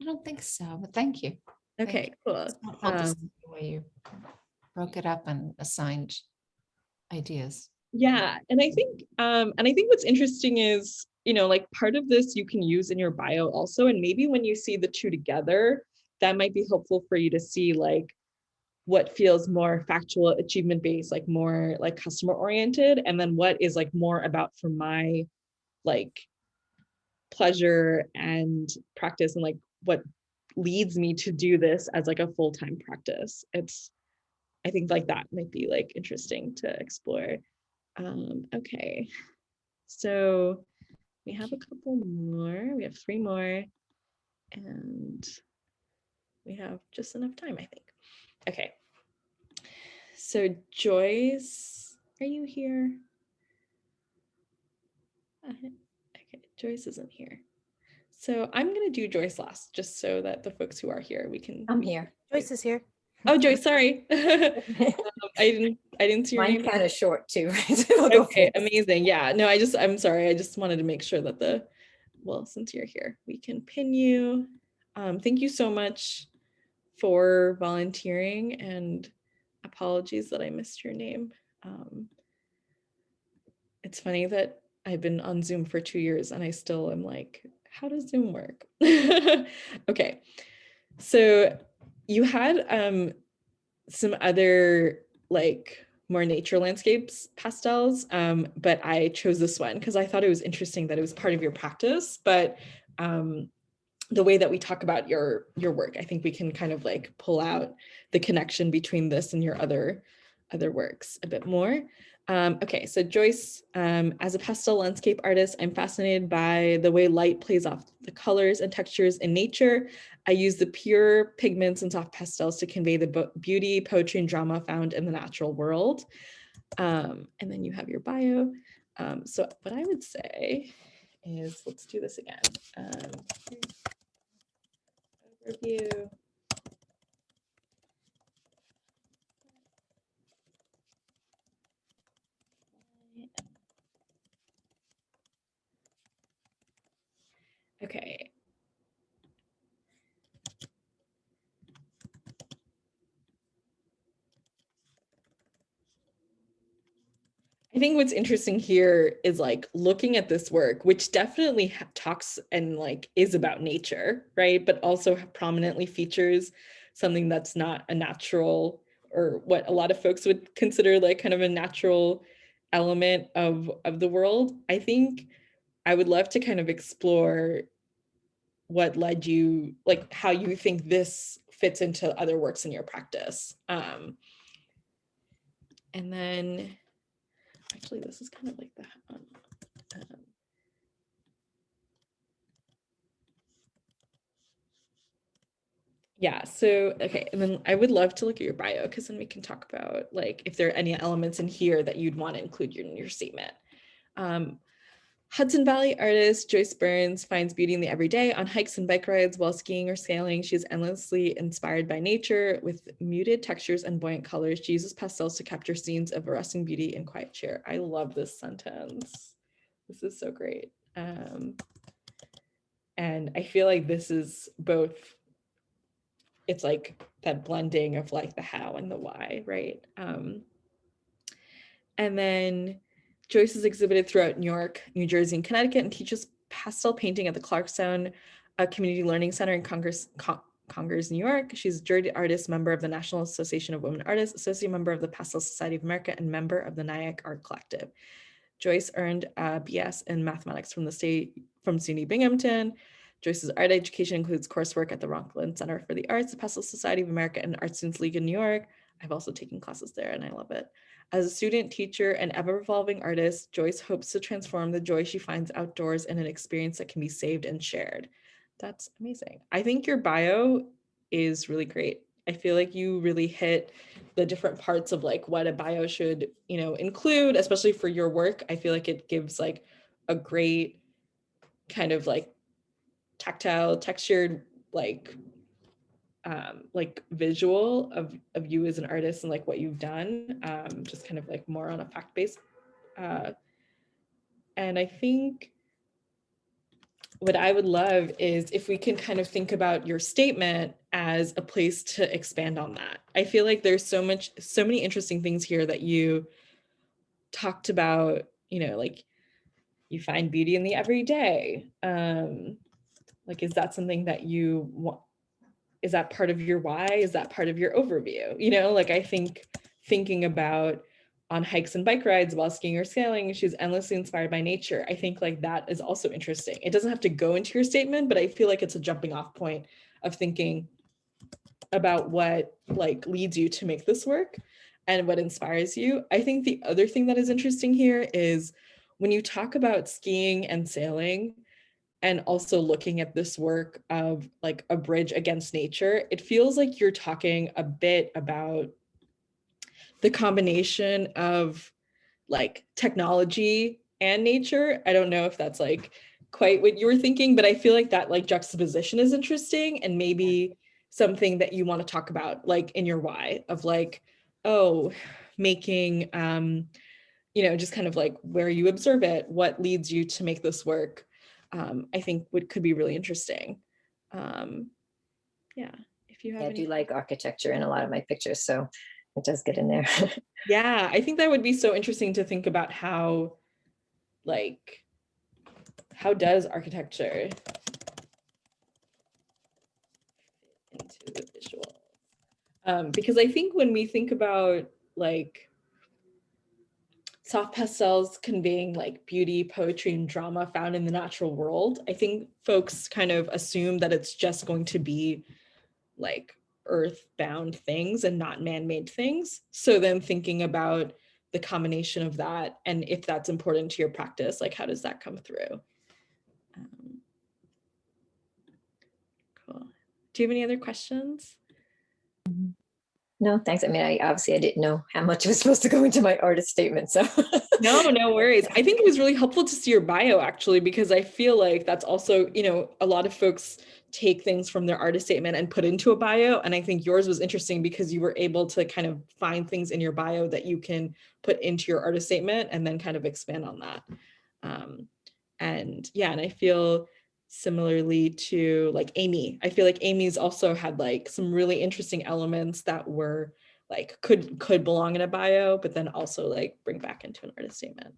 I don't think so, but thank you. Okay, cool. It's helpful to see the way you broke it up and assigned ideas. Yeah, and I think what's interesting is, you know, like part of this you can use in your bio also, and maybe when you see the two together, that might be helpful for you to see like what feels more factual, achievement based, like more like customer oriented, and then what is like more about for my like pleasure and practice, and like what leads me to do this as like a full-time practice. I think like that might be like interesting to explore. Okay, so we have a couple more. We have 3 more, and we have just enough time, I think. Okay, so Joyce, are you here? Okay, Joyce isn't here. So I'm gonna do Joyce last, just so that the folks who are here, we can. I'm here. Joyce is here. Oh, Joyce, sorry. I didn't see your Mine name. kind of short too. So I'll go Okay, first. amazing. Yeah, no, I'm sorry. I just wanted to make sure that well, since you're here, we can pin you. Thank you so much for volunteering, and apologies that I missed your name. It's funny that I've been on Zoom for 2 years and I still am like, how does Zoom work? Okay, so you had some other like more nature landscapes pastels, but I chose this one because I thought it was interesting that it was part of your practice, but the way that we talk about your work, I think we can kind of like pull out the connection between this and your other works a bit more. Okay, so Joyce, as a pastel landscape artist, I'm fascinated by the way light plays off the colors and textures in nature. I use the pure pigments and soft pastels to convey the beauty, poetry, and drama found in the natural world. And then you have your bio. So what I would say is, let's do this again. Overview. Okay. I think what's interesting here is like looking at this work, which definitely talks and like is about nature, right? But also prominently features something that's not a natural, or what a lot of folks would consider like kind of a natural element of the world. I think I would love to kind of explore what led you, like how you think this fits into other works in your practice. And then actually, this is kind of like that. Yeah, so, okay, and then I would love to look at your bio, because then we can talk about like if there are any elements in here that you'd want to include in your statement. Hudson Valley artist Joyce Burns finds beauty in the everyday. On hikes and bike rides while skiing or sailing, she is endlessly inspired by nature. With muted textures and buoyant colors, she uses pastels to capture scenes of arresting beauty and quiet cheer. I love this sentence. This is so great. And I feel like this is both, it's like that blending of like the how and the why, right? And then Joyce is exhibited throughout New York, New Jersey, and Connecticut, and teaches pastel painting at the Clarkstown Community Learning Center in Congers, New York. She's a jury artist, member of the National Association of Women Artists, associate member of the Pastel Society of America, and member of the Nyack Art Collective. Joyce earned a BS in mathematics from SUNY Binghamton. Joyce's art education includes coursework at the Rockland Center for the Arts, the Pastel Society of America, and Art Students League in New York. I've also taken classes there and I love it. As a student, teacher, and ever-evolving artist, Joyce hopes to transform the joy she finds outdoors in an experience that can be saved and shared. That's amazing. I think your bio is really great. I feel like you really hit the different parts of like what a bio should, include, especially for your work. I feel like it gives like a great kind of like tactile, textured, like visual of you as an artist and like what you've done, just kind of like more on a fact base. And I think what I would love is if we can kind of think about your statement as a place to expand on that. I feel like there's so many interesting things here that you talked about, like you find beauty in the everyday. Like, is that something that you want? Is that part of your why? Is that part of your overview? Like I think thinking about on hikes and bike rides while skiing or sailing, she's endlessly inspired by nature. I think like that is also interesting. It doesn't have to go into your statement, but I feel like it's a jumping off point of thinking about what like leads you to make this work and what inspires you. I think the other thing that is interesting here is when you talk about skiing and sailing, and also looking at this work of like a bridge against nature, it feels like you're talking a bit about the combination of like technology and nature. I don't know if that's like quite what you were thinking, but I feel like that like juxtaposition is interesting and maybe something that you want to talk about like in your why of like, oh, making, just kind of like where you observe it, what leads you to make this work. I think could be really interesting. Yeah, if you have I do like architecture in a lot of my pictures, so it does get in there. Yeah, I think that would be so interesting to think about how like, how does architecture into the visual? Because I think when we think about like soft pastels conveying like beauty, poetry, and drama found in the natural world, I think folks kind of assume that it's just going to be like earthbound things and not man-made things. So then thinking about the combination of that, and if that's important to your practice, like how does that come through? Cool. Do you have any other questions? No, thanks. I mean, I didn't know how much was supposed to go into my artist statement. So No worries. I think it was really helpful to see your bio actually, because I feel like that's also, you know, a lot of folks take things from their artist statement and put into a bio. And I think yours was interesting because you were able to kind of find things in your bio that you can put into your artist statement and then kind of expand on that. And yeah, and I feel similarly to like Amy. I feel like Amy's also had like some really interesting elements that were like could belong in a bio, but then also like bring back into an artist statement.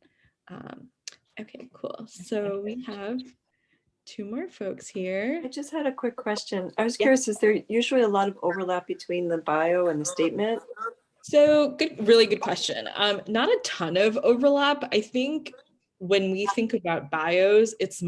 Okay, cool. So we have 2 more folks here. I just had a quick question. I was Yeah. curious, is there usually a lot of overlap between the bio and the statement? So good, really good question. Not a ton of overlap. I think when we think about bios, it's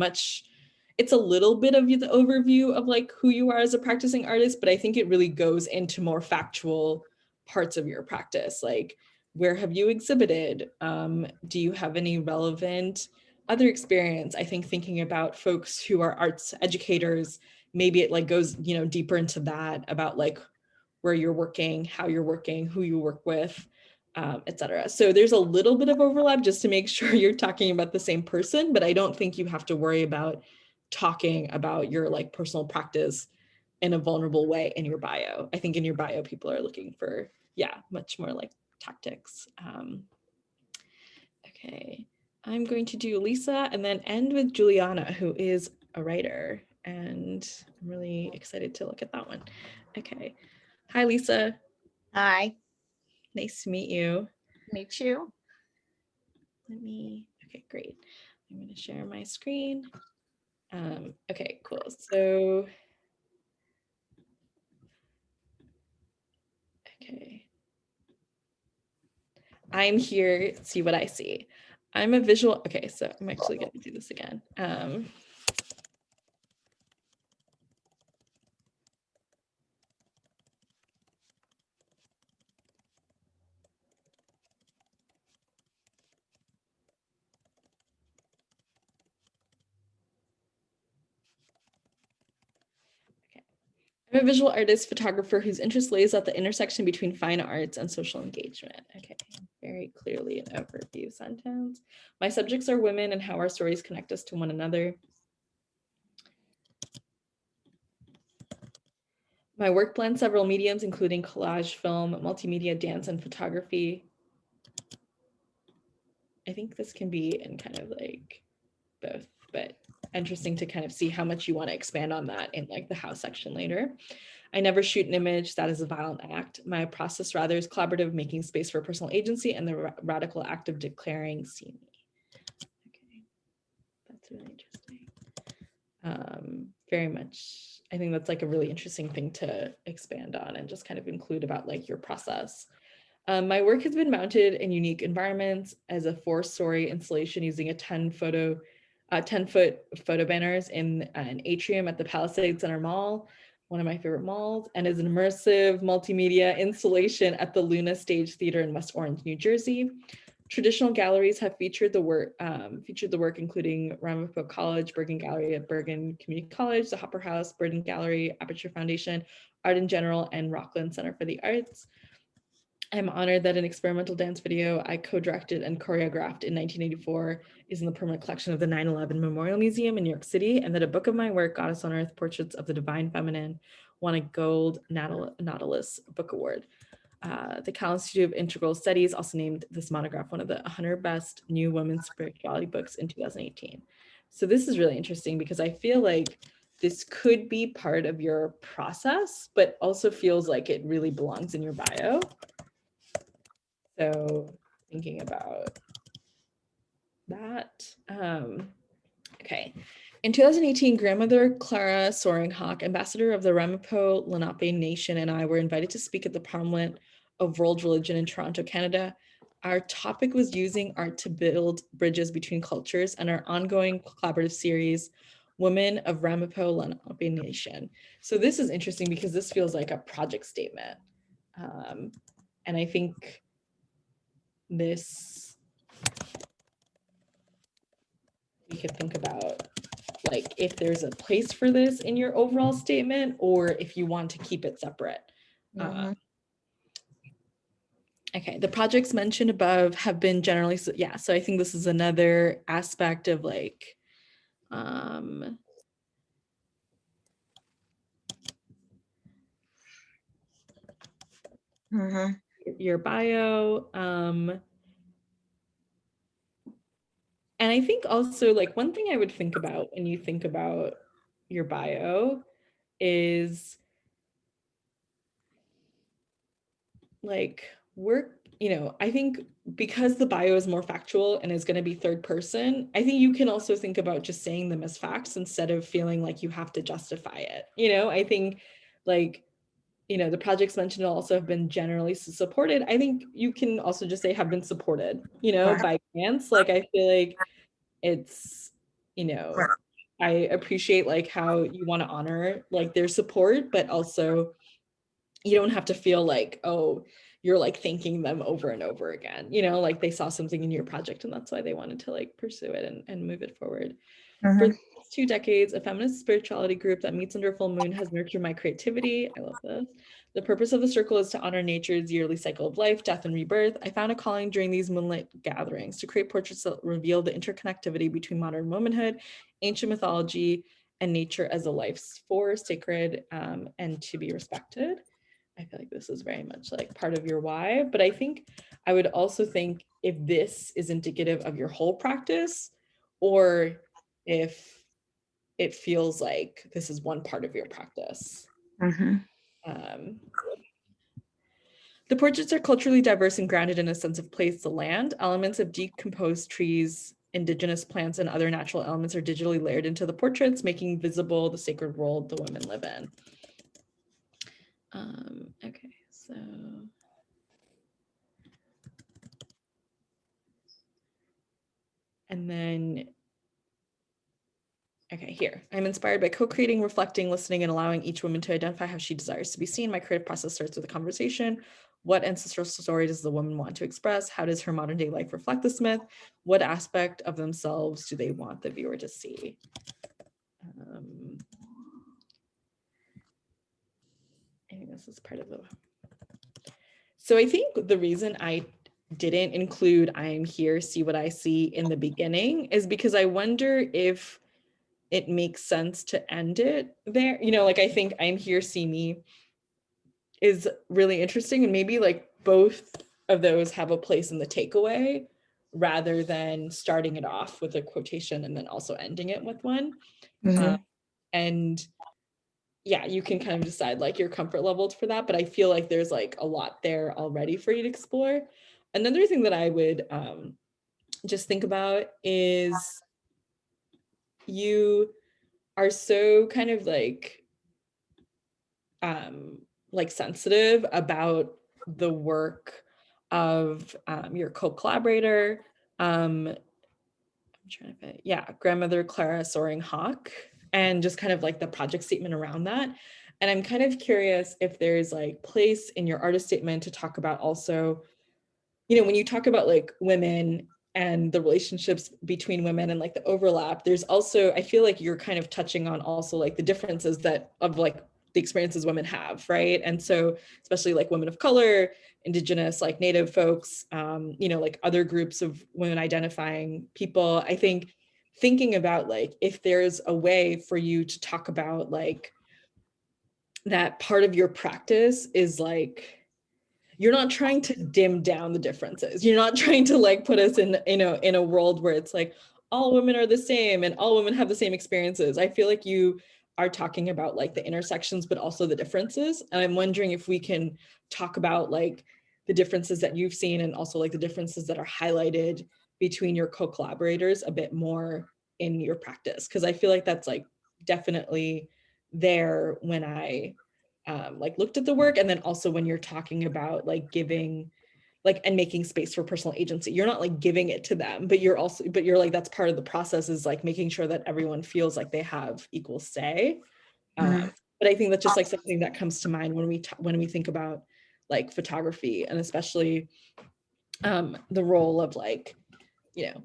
a little bit of the overview of like who you are as a practicing artist, but I think it really goes into more factual parts of your practice. Like, where have you exhibited? Do you have any relevant other experience? I think thinking about folks who are arts educators, maybe it like goes, you know, deeper into that about like where you're working, how you're working, who you work with, et cetera. So there's a little bit of overlap just to make sure you're talking about the same person, but I don't think you have to worry about talking about your like personal practice in a vulnerable way in your bio. I think in your bio, people are looking for, yeah, much more like tactics. Okay, I'm going to do Lisa and then end with Juliana, who is a writer. And I'm really excited to look at that one. Okay. Hi, Lisa. Hi, Nice to meet you. meet you. Okay, great. I'm going to share my screen. Okay, cool. So, okay. I'm here, see what I see. I'm a visual, okay, so I'm actually going to do this again. I'm a visual artist, photographer whose interest lays at the intersection between fine arts and social engagement. Okay, very clearly an overview sentence. My subjects are women and how our stories connect us to one another. My work blends several mediums, including collage, film, multimedia, dance, and photography. I think this can be in kind of like both, but interesting to kind of see how much you want to expand on that in like the how section later. I never shoot an image, that is a violent act. My process rather is collaborative, making space for personal agency and the radical act of declaring see me. Okay, that's really interesting. Very much, I think that's like a really interesting thing to expand on and just kind of include about like your process. My work has been mounted in unique environments as a 4-story installation using a 10-foot photo banners in an atrium at the Palisades Center Mall, one of my favorite malls, and is an immersive multimedia installation at the Luna Stage Theater in West Orange, New Jersey. Traditional galleries have featured the work, including Ramapo College, Bergen Gallery at Bergen Community College, the Hopper House, Burden Gallery, Aperture Foundation, Art in General, and Rockland Center for the Arts. I'm honored that an experimental dance video I co-directed and choreographed in 1984 is in the permanent collection of the 9/11 Memorial Museum in New York City, and that a book of my work, Goddess on Earth, Portraits of the Divine Feminine, won a Gold Nautilus Book Award. The Cal Institute of Integral Studies also named this monograph one of the 100 best new women's spirituality books in 2018. So this is really interesting because I feel like this could be part of your process, but also feels like it really belongs in your bio. So thinking about that. Okay. In 2018, grandmother Clara Soaring Hawk, ambassador of the Ramapo Lenape Nation, and I were invited to speak at the Parliament of World Religion in Toronto, Canada. Our topic was using art to build bridges between cultures, and our ongoing collaborative series, Women of Ramapo Lenape Nation. So this is interesting because this feels like a project statement. And I think this, we could think about like if there's a place for this in your overall statement or if you want to keep it separate. Okay, the projects mentioned above have been generally, so I think this is another aspect of like, your bio. And I think also like one thing I would think about when you think about your bio is like I think because the bio is more factual and is going to be third person, I think you can also think about just saying them as facts instead of feeling like you have to justify it. I think like, the projects mentioned also have been generally supported. I think you can also just say have been supported, by grants. Like, I feel like it's, I appreciate like how you want to honor like their support, but also you don't have to feel like, oh, you're like thanking them over and over again, like they saw something in your project and that's why they wanted to like pursue it and move it forward. For the past 2 decades, a feminist spirituality group that meets under full moon has nurtured my creativity. I love this. The purpose of the circle is to honor nature's yearly cycle of life, death, and rebirth. I found a calling during these moonlight gatherings to create portraits that reveal the interconnectivity between modern womanhood, ancient mythology, and nature as a life's force, sacred, and to be respected. I feel like this is very much like part of your why, but I think I would also think if this is indicative of your whole practice or if it feels like this is one part of your practice. The portraits are culturally diverse and grounded in a sense of place, the land. Elements of decomposed trees, indigenous plants, and other natural elements are digitally layered into the portraits, making visible the sacred world the women live in. Okay, so. And then, okay, here. I'm inspired by co-creating, reflecting, listening, and allowing each woman to identify how she desires to be seen. My creative process starts with a conversation. What ancestral story does the woman want to express? How does her modern day life reflect this myth? What aspect of themselves do they want the viewer to see? I think this is part of the... So I think the reason I didn't include I am here, see what I see in the beginning is because I wonder if it makes sense to end it there. Like I think I'm here, see me is really interesting. And maybe like both of those have a place in the takeaway rather than starting it off with a quotation and then also ending it with one. And yeah, you can kind of decide like your comfort level for that, but I feel like there's like a lot there already for you to explore. Another thing that I would just think about is you are so kind of like sensitive about the work of your co-collaborator. I'm trying to grandmother Clara Soaring Hawk, and just kind of like the project statement around that. And I'm kind of curious if there's like place in your artist statement to talk about also, when you talk about like women and the relationships between women and like the overlap, there's also, I feel like you're kind of touching on also like the differences that of like the experiences women have, right? And so especially like women of color, indigenous, like native folks, like other groups of women identifying people, I think thinking about like if there's a way for you to talk about like that part of your practice is like, you're not trying to dim down the differences. You're not trying to like put us in a world where it's like all women are the same and all women have the same experiences. I feel like you are talking about like the intersections, but also the differences. And I'm wondering if we can talk about like the differences that you've seen and also like the differences that are highlighted between your co-collaborators a bit more in your practice, because I feel like that's like definitely there when I like looked at the work, and then also when you're talking about like giving like and making space for personal agency. You're not like giving it to them, but you're like that's part of the process, is like making sure that everyone feels like they have equal say. But I think that's just like something that comes to mind when we think about like photography, and especially the role of like, you know,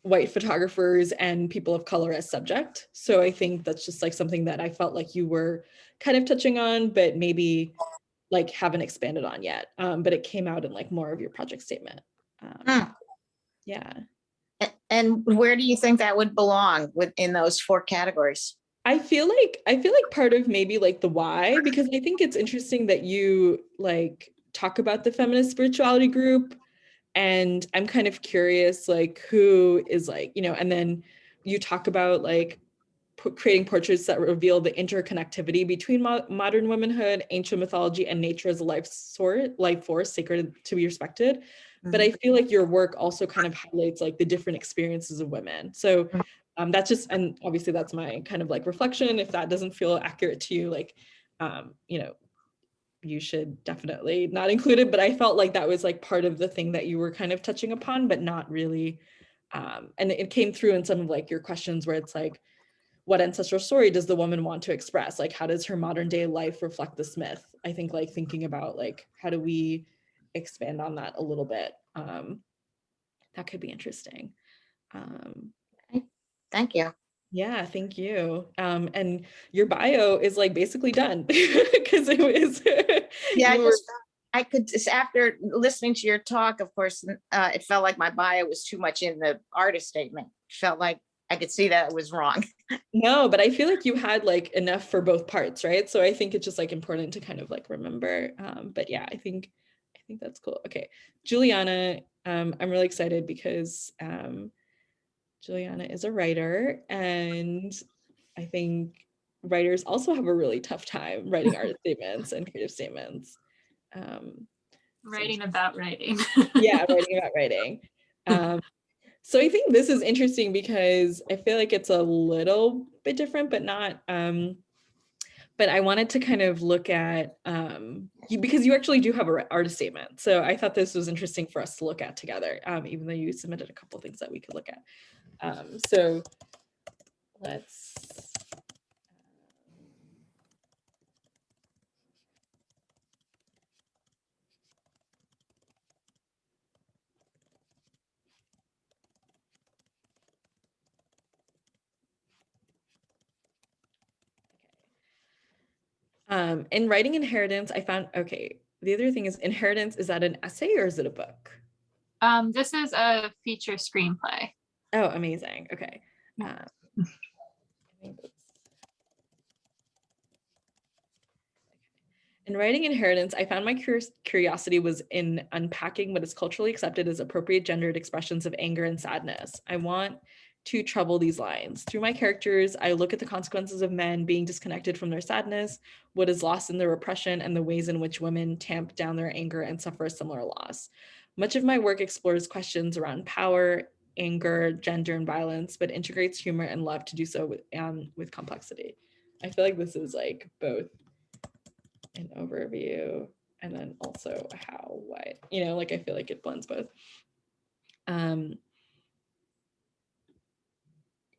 white photographers and people of color as subject. So I think that's just like something that I felt like you were kind of touching on, but maybe like haven't expanded on yet. But it came out in like more of your project statement. Yeah. And where do you think that would belong within those 4 categories? I feel like part of maybe like the why, because I think it's interesting that you like talk about the feminist spirituality group, and I'm kind of curious like who is like, you know, and then you talk about like creating portraits that reveal the interconnectivity between modern womanhood, ancient mythology, and nature as a life force sacred to be respected. But I feel like your work also kind of highlights like the different experiences of women. So that's just, and obviously that's my kind of like reflection. If that doesn't feel accurate to you, like, you know, you should definitely not include it. But I felt like that was like part of the thing that you were kind of touching upon, but not really. And it came through in some of like your questions where it's like, what ancestral story does the woman want to express? Like, how does her modern day life reflect this myth? I think like thinking about like, how do we expand on that a little bit? That could be interesting. Thank you. Yeah, thank you. And your bio is like basically done because it was. Yeah, I could just, after listening to your talk, of course, it felt like my bio was too much in the artist statement. Felt like I could see that it was wrong. No, but I feel like you had like enough for both parts, right? So I think it's just like important to kind of like remember. But yeah, I think that's cool. Okay, Juliana, I'm really excited because Juliana is a writer, and I think writers also have a really tough time writing art statements and creative statements. Writing about writing. Yeah, writing about writing. So I think this is interesting because I feel like it's a little bit different, but not. But I wanted to kind of look at because you actually do have an artist statement. So I thought this was interesting for us to look at together, even though you submitted a couple of things that we could look at. So let's. In writing Inheritance, I found, okay, the other thing is Inheritance, is that an essay or is it a book? This is a feature screenplay. Oh, amazing. Okay. In writing Inheritance, I found my curiosity was in unpacking what is culturally accepted as appropriate gendered expressions of anger and sadness. I want to trouble these lines. Through my characters, I look at the consequences of men being disconnected from their sadness, what is lost in their repression, and the ways in which women tamp down their anger and suffer a similar loss. Much of my work explores questions around power, anger, gender, and violence, but integrates humor and love to do so with complexity. I feel like this is like both an overview and then also how, why, you know, like I feel like it blends both.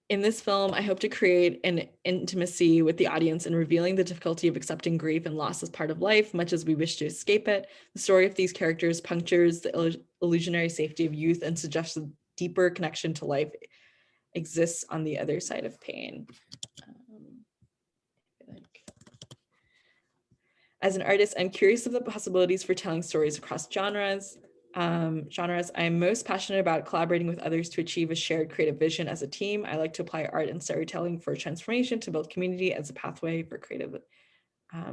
In this film, I hope to create an intimacy with the audience in revealing the difficulty of accepting grief and loss as part of life, much as we wish to escape it. The story of these characters punctures the illusionary safety of youth and suggests a deeper connection to life exists on the other side of pain. As an artist, I'm curious of the possibilities for telling stories across genres. I'm most passionate about collaborating with others to achieve a shared creative vision as a team. I like to apply art and storytelling for transformation to build community as a pathway for creative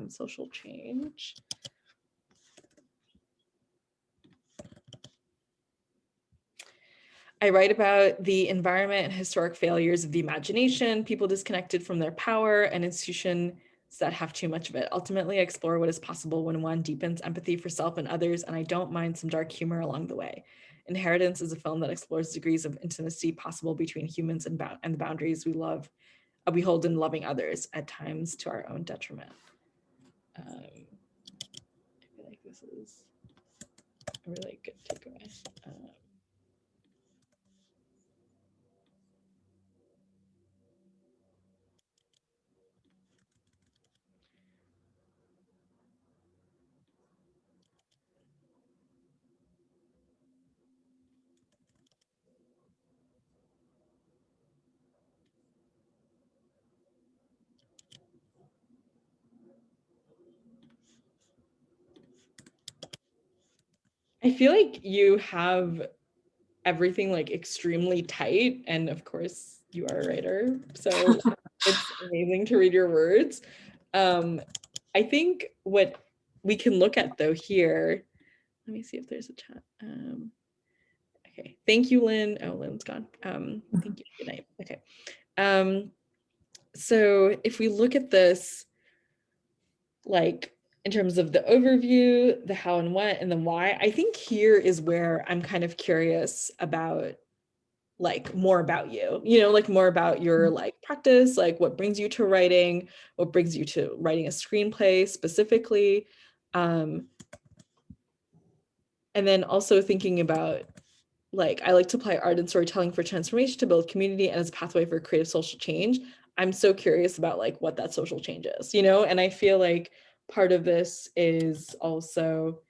social change. I write about the environment and historic failures of the imagination, people disconnected from their power, and institutions that have too much of it. Ultimately, I explore what is possible when one deepens empathy for self and others, and I don't mind some dark humor along the way. Inheritance is a film that explores degrees of intimacy possible between humans and the boundaries we hold in loving others, at times to our own detriment. I feel like this is a really good takeaway. I feel like you have everything like extremely tight, and of course you are a writer, so it's amazing to read your words. I think what we can look at though here, let me see if there's a chat. Okay, thank you, Lynn. Oh, Lynn's gone. Thank you. Good night. Okay. So if we look at this, like in terms of the overview, the how and what, and the why, I think here is where I'm kind of curious about like more about you, like more about your like practice, like what brings you to writing, what brings you to writing a screenplay specifically. And then also thinking about, like, I like to apply art and storytelling for transformation to build community and as a pathway for creative social change. I'm so curious about like what that social change is, and I feel like part of this is also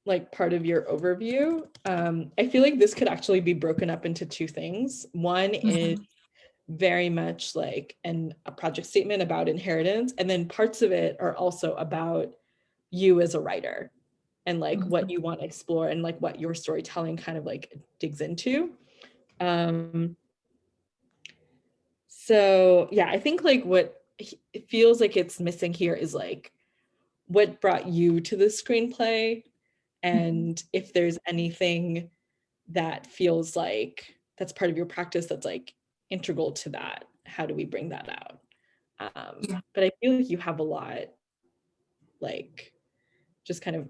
like part of your overview. I feel like this could actually be broken up into two things. One is very much like a project statement about inheritance, and then parts of it are also about you as a writer and like what you want to explore and like what your storytelling kind of like digs into. So yeah, I think like what it feels like it's missing here is like what brought you to the screenplay, and if there's anything that feels like that's part of your practice that's like integral to that, how do we bring that out? But I feel like you have a lot, like just kind of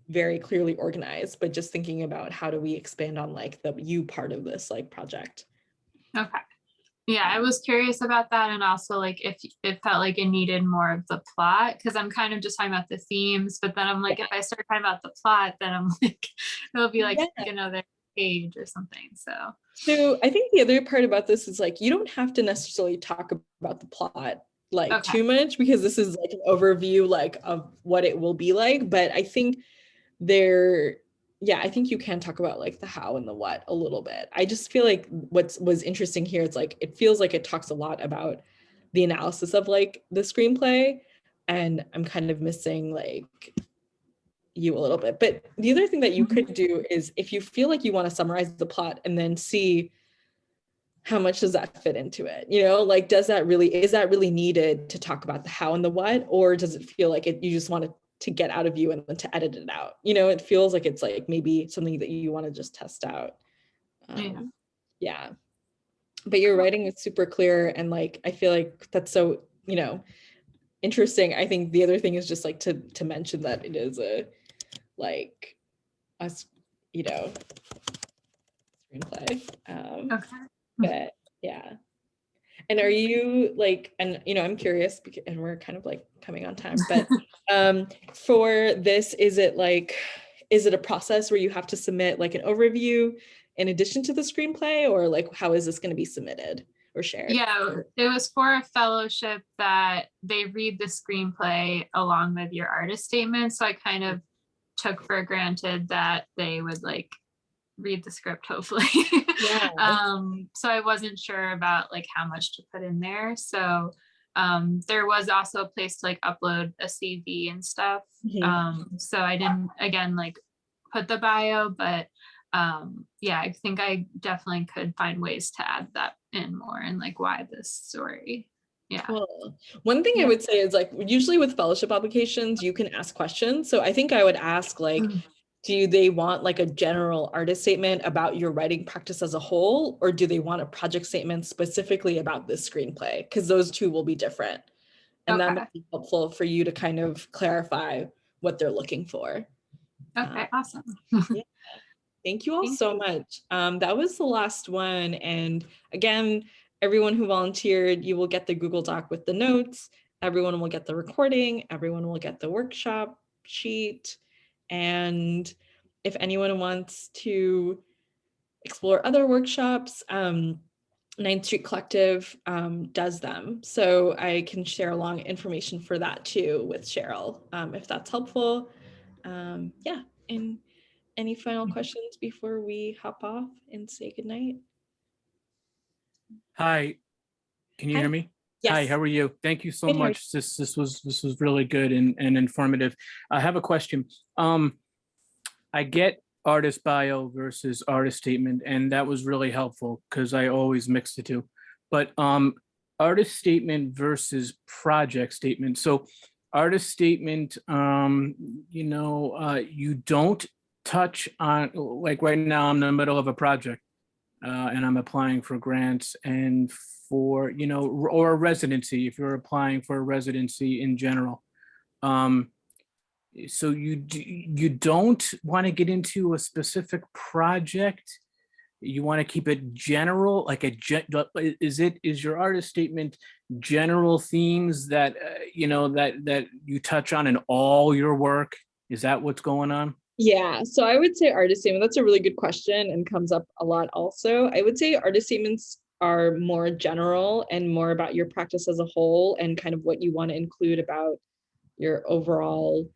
very clearly organized, but just thinking about how do we expand on like the you part of this like project. Okay. Yeah, I was curious about that, and also like if it felt like it needed more of the plot, because I'm kind of just talking about the themes, but then I'm like, if I start talking about the plot, then I'm like, it'll be like another page or something. So I think the other part about this is like, you don't have to necessarily talk about the plot like too much, because this is like an overview like of what it will be like. But I think I think you can talk about like the how and the what a little bit. I just feel like what was interesting here, it's like, it feels like it talks a lot about the analysis of like the screenplay, and I'm kind of missing like you a little bit. But the other thing that you could do is, if you feel like you want to summarize the plot and then see how much does that fit into it, like is that really needed to talk about the how and the what, or does it feel like you just want to get out of you and then to edit it out? It feels like it's like maybe something that you want to just test out. But your writing is super clear, and like I feel like that's so interesting. I think the other thing is just like to mention that it is a screenplay. But yeah. And are you like, and I'm curious, because, and we're kind of like coming on time, but for this, is it a process where you have to submit like an overview in addition to the screenplay, or like how is this going to be submitted or shared? Yeah, it was for a fellowship that they read the screenplay along with your artist statement. So I kind of took for granted that they would like read the script, hopefully. So I wasn't sure about like how much to put in there. So there was also a place to like upload a CV and stuff. So I didn't again like put the bio, but I think I definitely could find ways to add that in more, and like why this story. Cool. One thing I would say is like, usually with fellowship applications, you can ask questions. So I think I would ask like, do they want like a general artist statement about your writing practice as a whole, or do they want a project statement specifically about this screenplay? Because those two will be different. And that might be helpful for you to kind of clarify what they're looking for. Okay, awesome. Yeah. Thank you all Thank so much. That was the last one. And again, everyone who volunteered, you will get the Google Doc with the notes. Everyone will get the recording. Everyone will get the workshop sheet. And if anyone wants to explore other workshops, 9th Street Collective does them. So I can share along information for that too with Cheryl, if that's helpful. Yeah, and any final questions before we hop off and say goodnight? Hi, can you Hi. hear me? Yes. Hi, how are you? Thank you so Good, how are you? much. This was really good and informative. I have a question. I get artist bio versus artist statement, and that was really helpful because I always mix the two. But artist statement versus project statement. So artist statement, you don't touch on, like right now I'm in the middle of a project and I'm applying for grants and for, or a residency, if you're applying for a residency in general. So you don't want to get into a specific project. You want to keep it general, like is your artist statement general themes that that you touch on in all your work? Is that what's going on? Yeah, so I would say artist statement, that's a really good question and comes up a lot also. I would say artist statements are more general and more about your practice as a whole and kind of what you want to include about your overall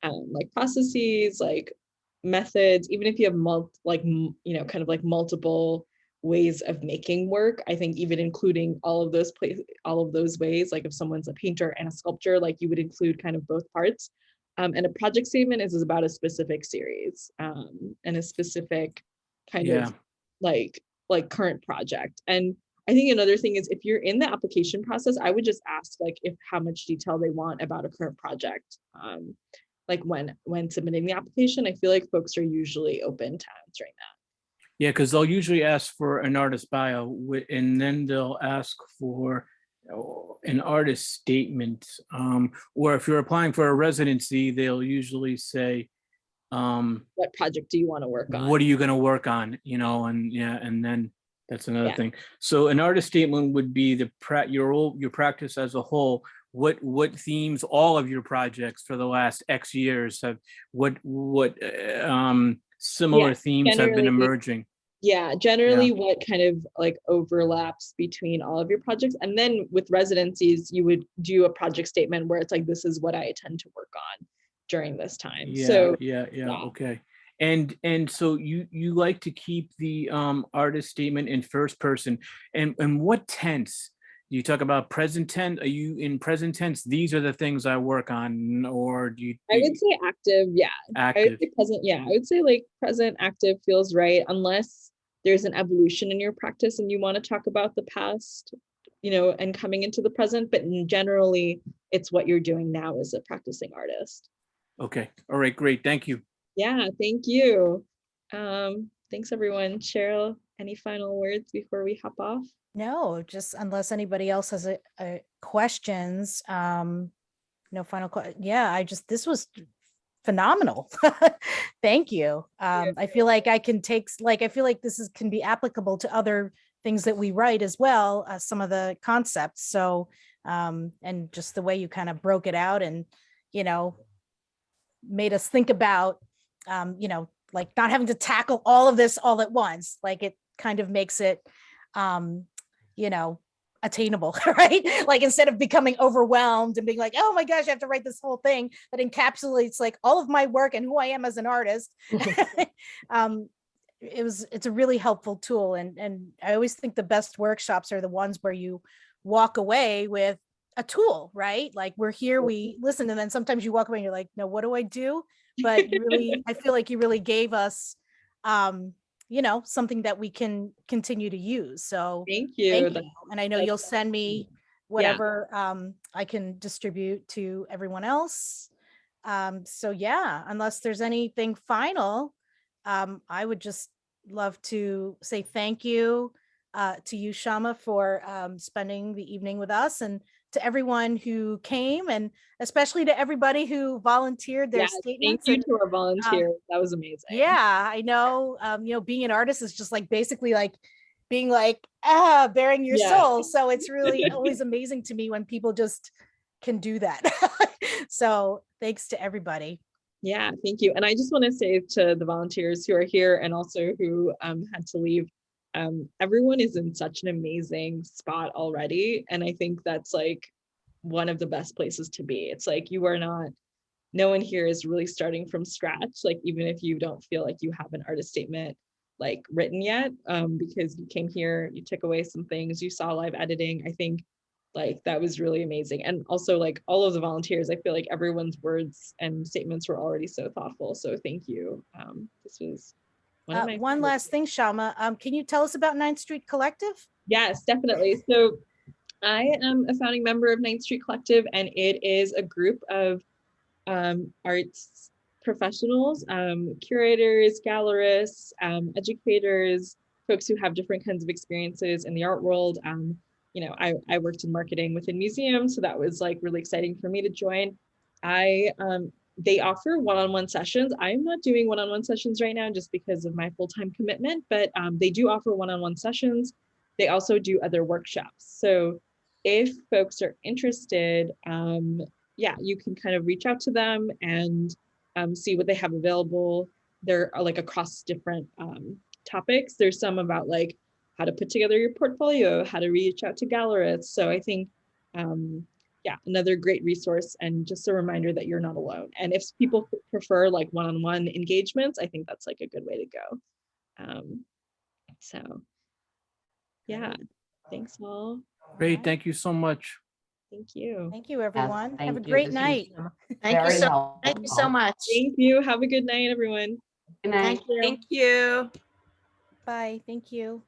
like processes, like methods, even if you have kind of like multiple ways of making work. I think even including all of those ways, like if someone's a painter and a sculptor, like you would include kind of both parts. And a project statement is about a specific series and a specific kind of like current project. And I think another thing is if you're in the application process, I would just ask like if how much detail they want about a current project. Like when submitting the application, I feel like folks are usually open to answering that. Yeah, because they'll usually ask for an artist bio and then they'll ask for an artist statement. Or if you're applying for a residency, they'll usually say, what project do you want to work on? What are you going to work on? And then that's another thing. So an artist statement would be your practice as a whole. What themes all of your projects for the last X years have, what similar themes have been emerging? Yeah, generally what kind of like overlaps between all of your projects. And then with residencies, you would do a project statement where it's like, this is what I tend to work on during this time. Yeah, okay. And so you like to keep the artist statement in first person. And what tense? You talk about present tense. Are you in present tense? These are the things I work on, or do you? I would say active. Yeah, active. I would say present. Yeah, I would say like present active feels right, unless there's an evolution in your practice and you want to talk about the past, and coming into the present. But generally, it's what you're doing now as a practicing artist. Okay. All right. Great. Thank you. Yeah. Thank you. Thanks, everyone. Cheryl, any final words before we hop off? No, just unless anybody else has a questions. No final question. Yeah, this was phenomenal. Thank you. I feel like I feel like this can be applicable to other things that we write as well, some of the concepts. So, and just the way you kind of broke it out and, made us think about, like not having to tackle all of this all at once. Like it kind of makes it, attainable, right? Like instead of becoming overwhelmed and being like, oh my gosh, I have to write this whole thing that encapsulates like all of my work and who I am as an artist. It's a really helpful tool. And I always think the best workshops are the ones where you walk away with a tool, right? Like we're here, we listen, and then sometimes you walk away and you're like, no, what do I do? But really, I feel like you really gave us, something that we can continue to use. So thank you. And I know you'll send me whatever I can distribute to everyone else. So yeah, unless there's anything final, I would just love to say thank you to you, Shama, for spending the evening with us and to everyone who came, and especially to everybody who volunteered their Yes, statements. thank you And, to our volunteers. That was amazing. yeah, I know, being an artist is just like basically like being like, bearing your Yeah. soul. So it's really always amazing to me when people just can do that. So thanks to everybody. Yeah, thank you. And I just want to say to the volunteers who are here and also who had to leave, everyone is in such an amazing spot already. And I think that's like one of the best places to be. It's like you are not, no one here is really starting from scratch. Like even if you don't feel like you have an artist statement like written yet, because you came here, you took away some things, you saw live editing. I think like that was really amazing. And also like all of the volunteers, I feel like everyone's words and statements were already so thoughtful. So thank you. This was one of my One favorites. last thing, Shama, can you tell us about 9th Street Collective? Yes, definitely. So I am a founding member of 9th Street Collective, and it is a group of arts professionals, curators, gallerists, educators, folks who have different kinds of experiences in the art world. You know, I worked in marketing within museums, so that was like really exciting for me to join. They offer one-on-one sessions. I'm not doing one-on-one sessions right now just because of my full-time commitment, but they do offer one-on-one sessions. They also do other workshops. So if folks are interested, yeah, you can kind of reach out to them and see what they have available. They're like across different topics. There's some about like how to put together your portfolio, how to reach out to gallerists. So I think, yeah, another great resource and just a reminder that you're not alone. And if people prefer like one-on-one engagements, I think that's like a good way to go. So yeah, thanks all. Great, thank you so much. Thank you. Thank you, everyone. Have a thank you. great This night. Thank you so much. Thank you. Have a good night, everyone. Good night. Thank you. Thank you. Bye. Thank you.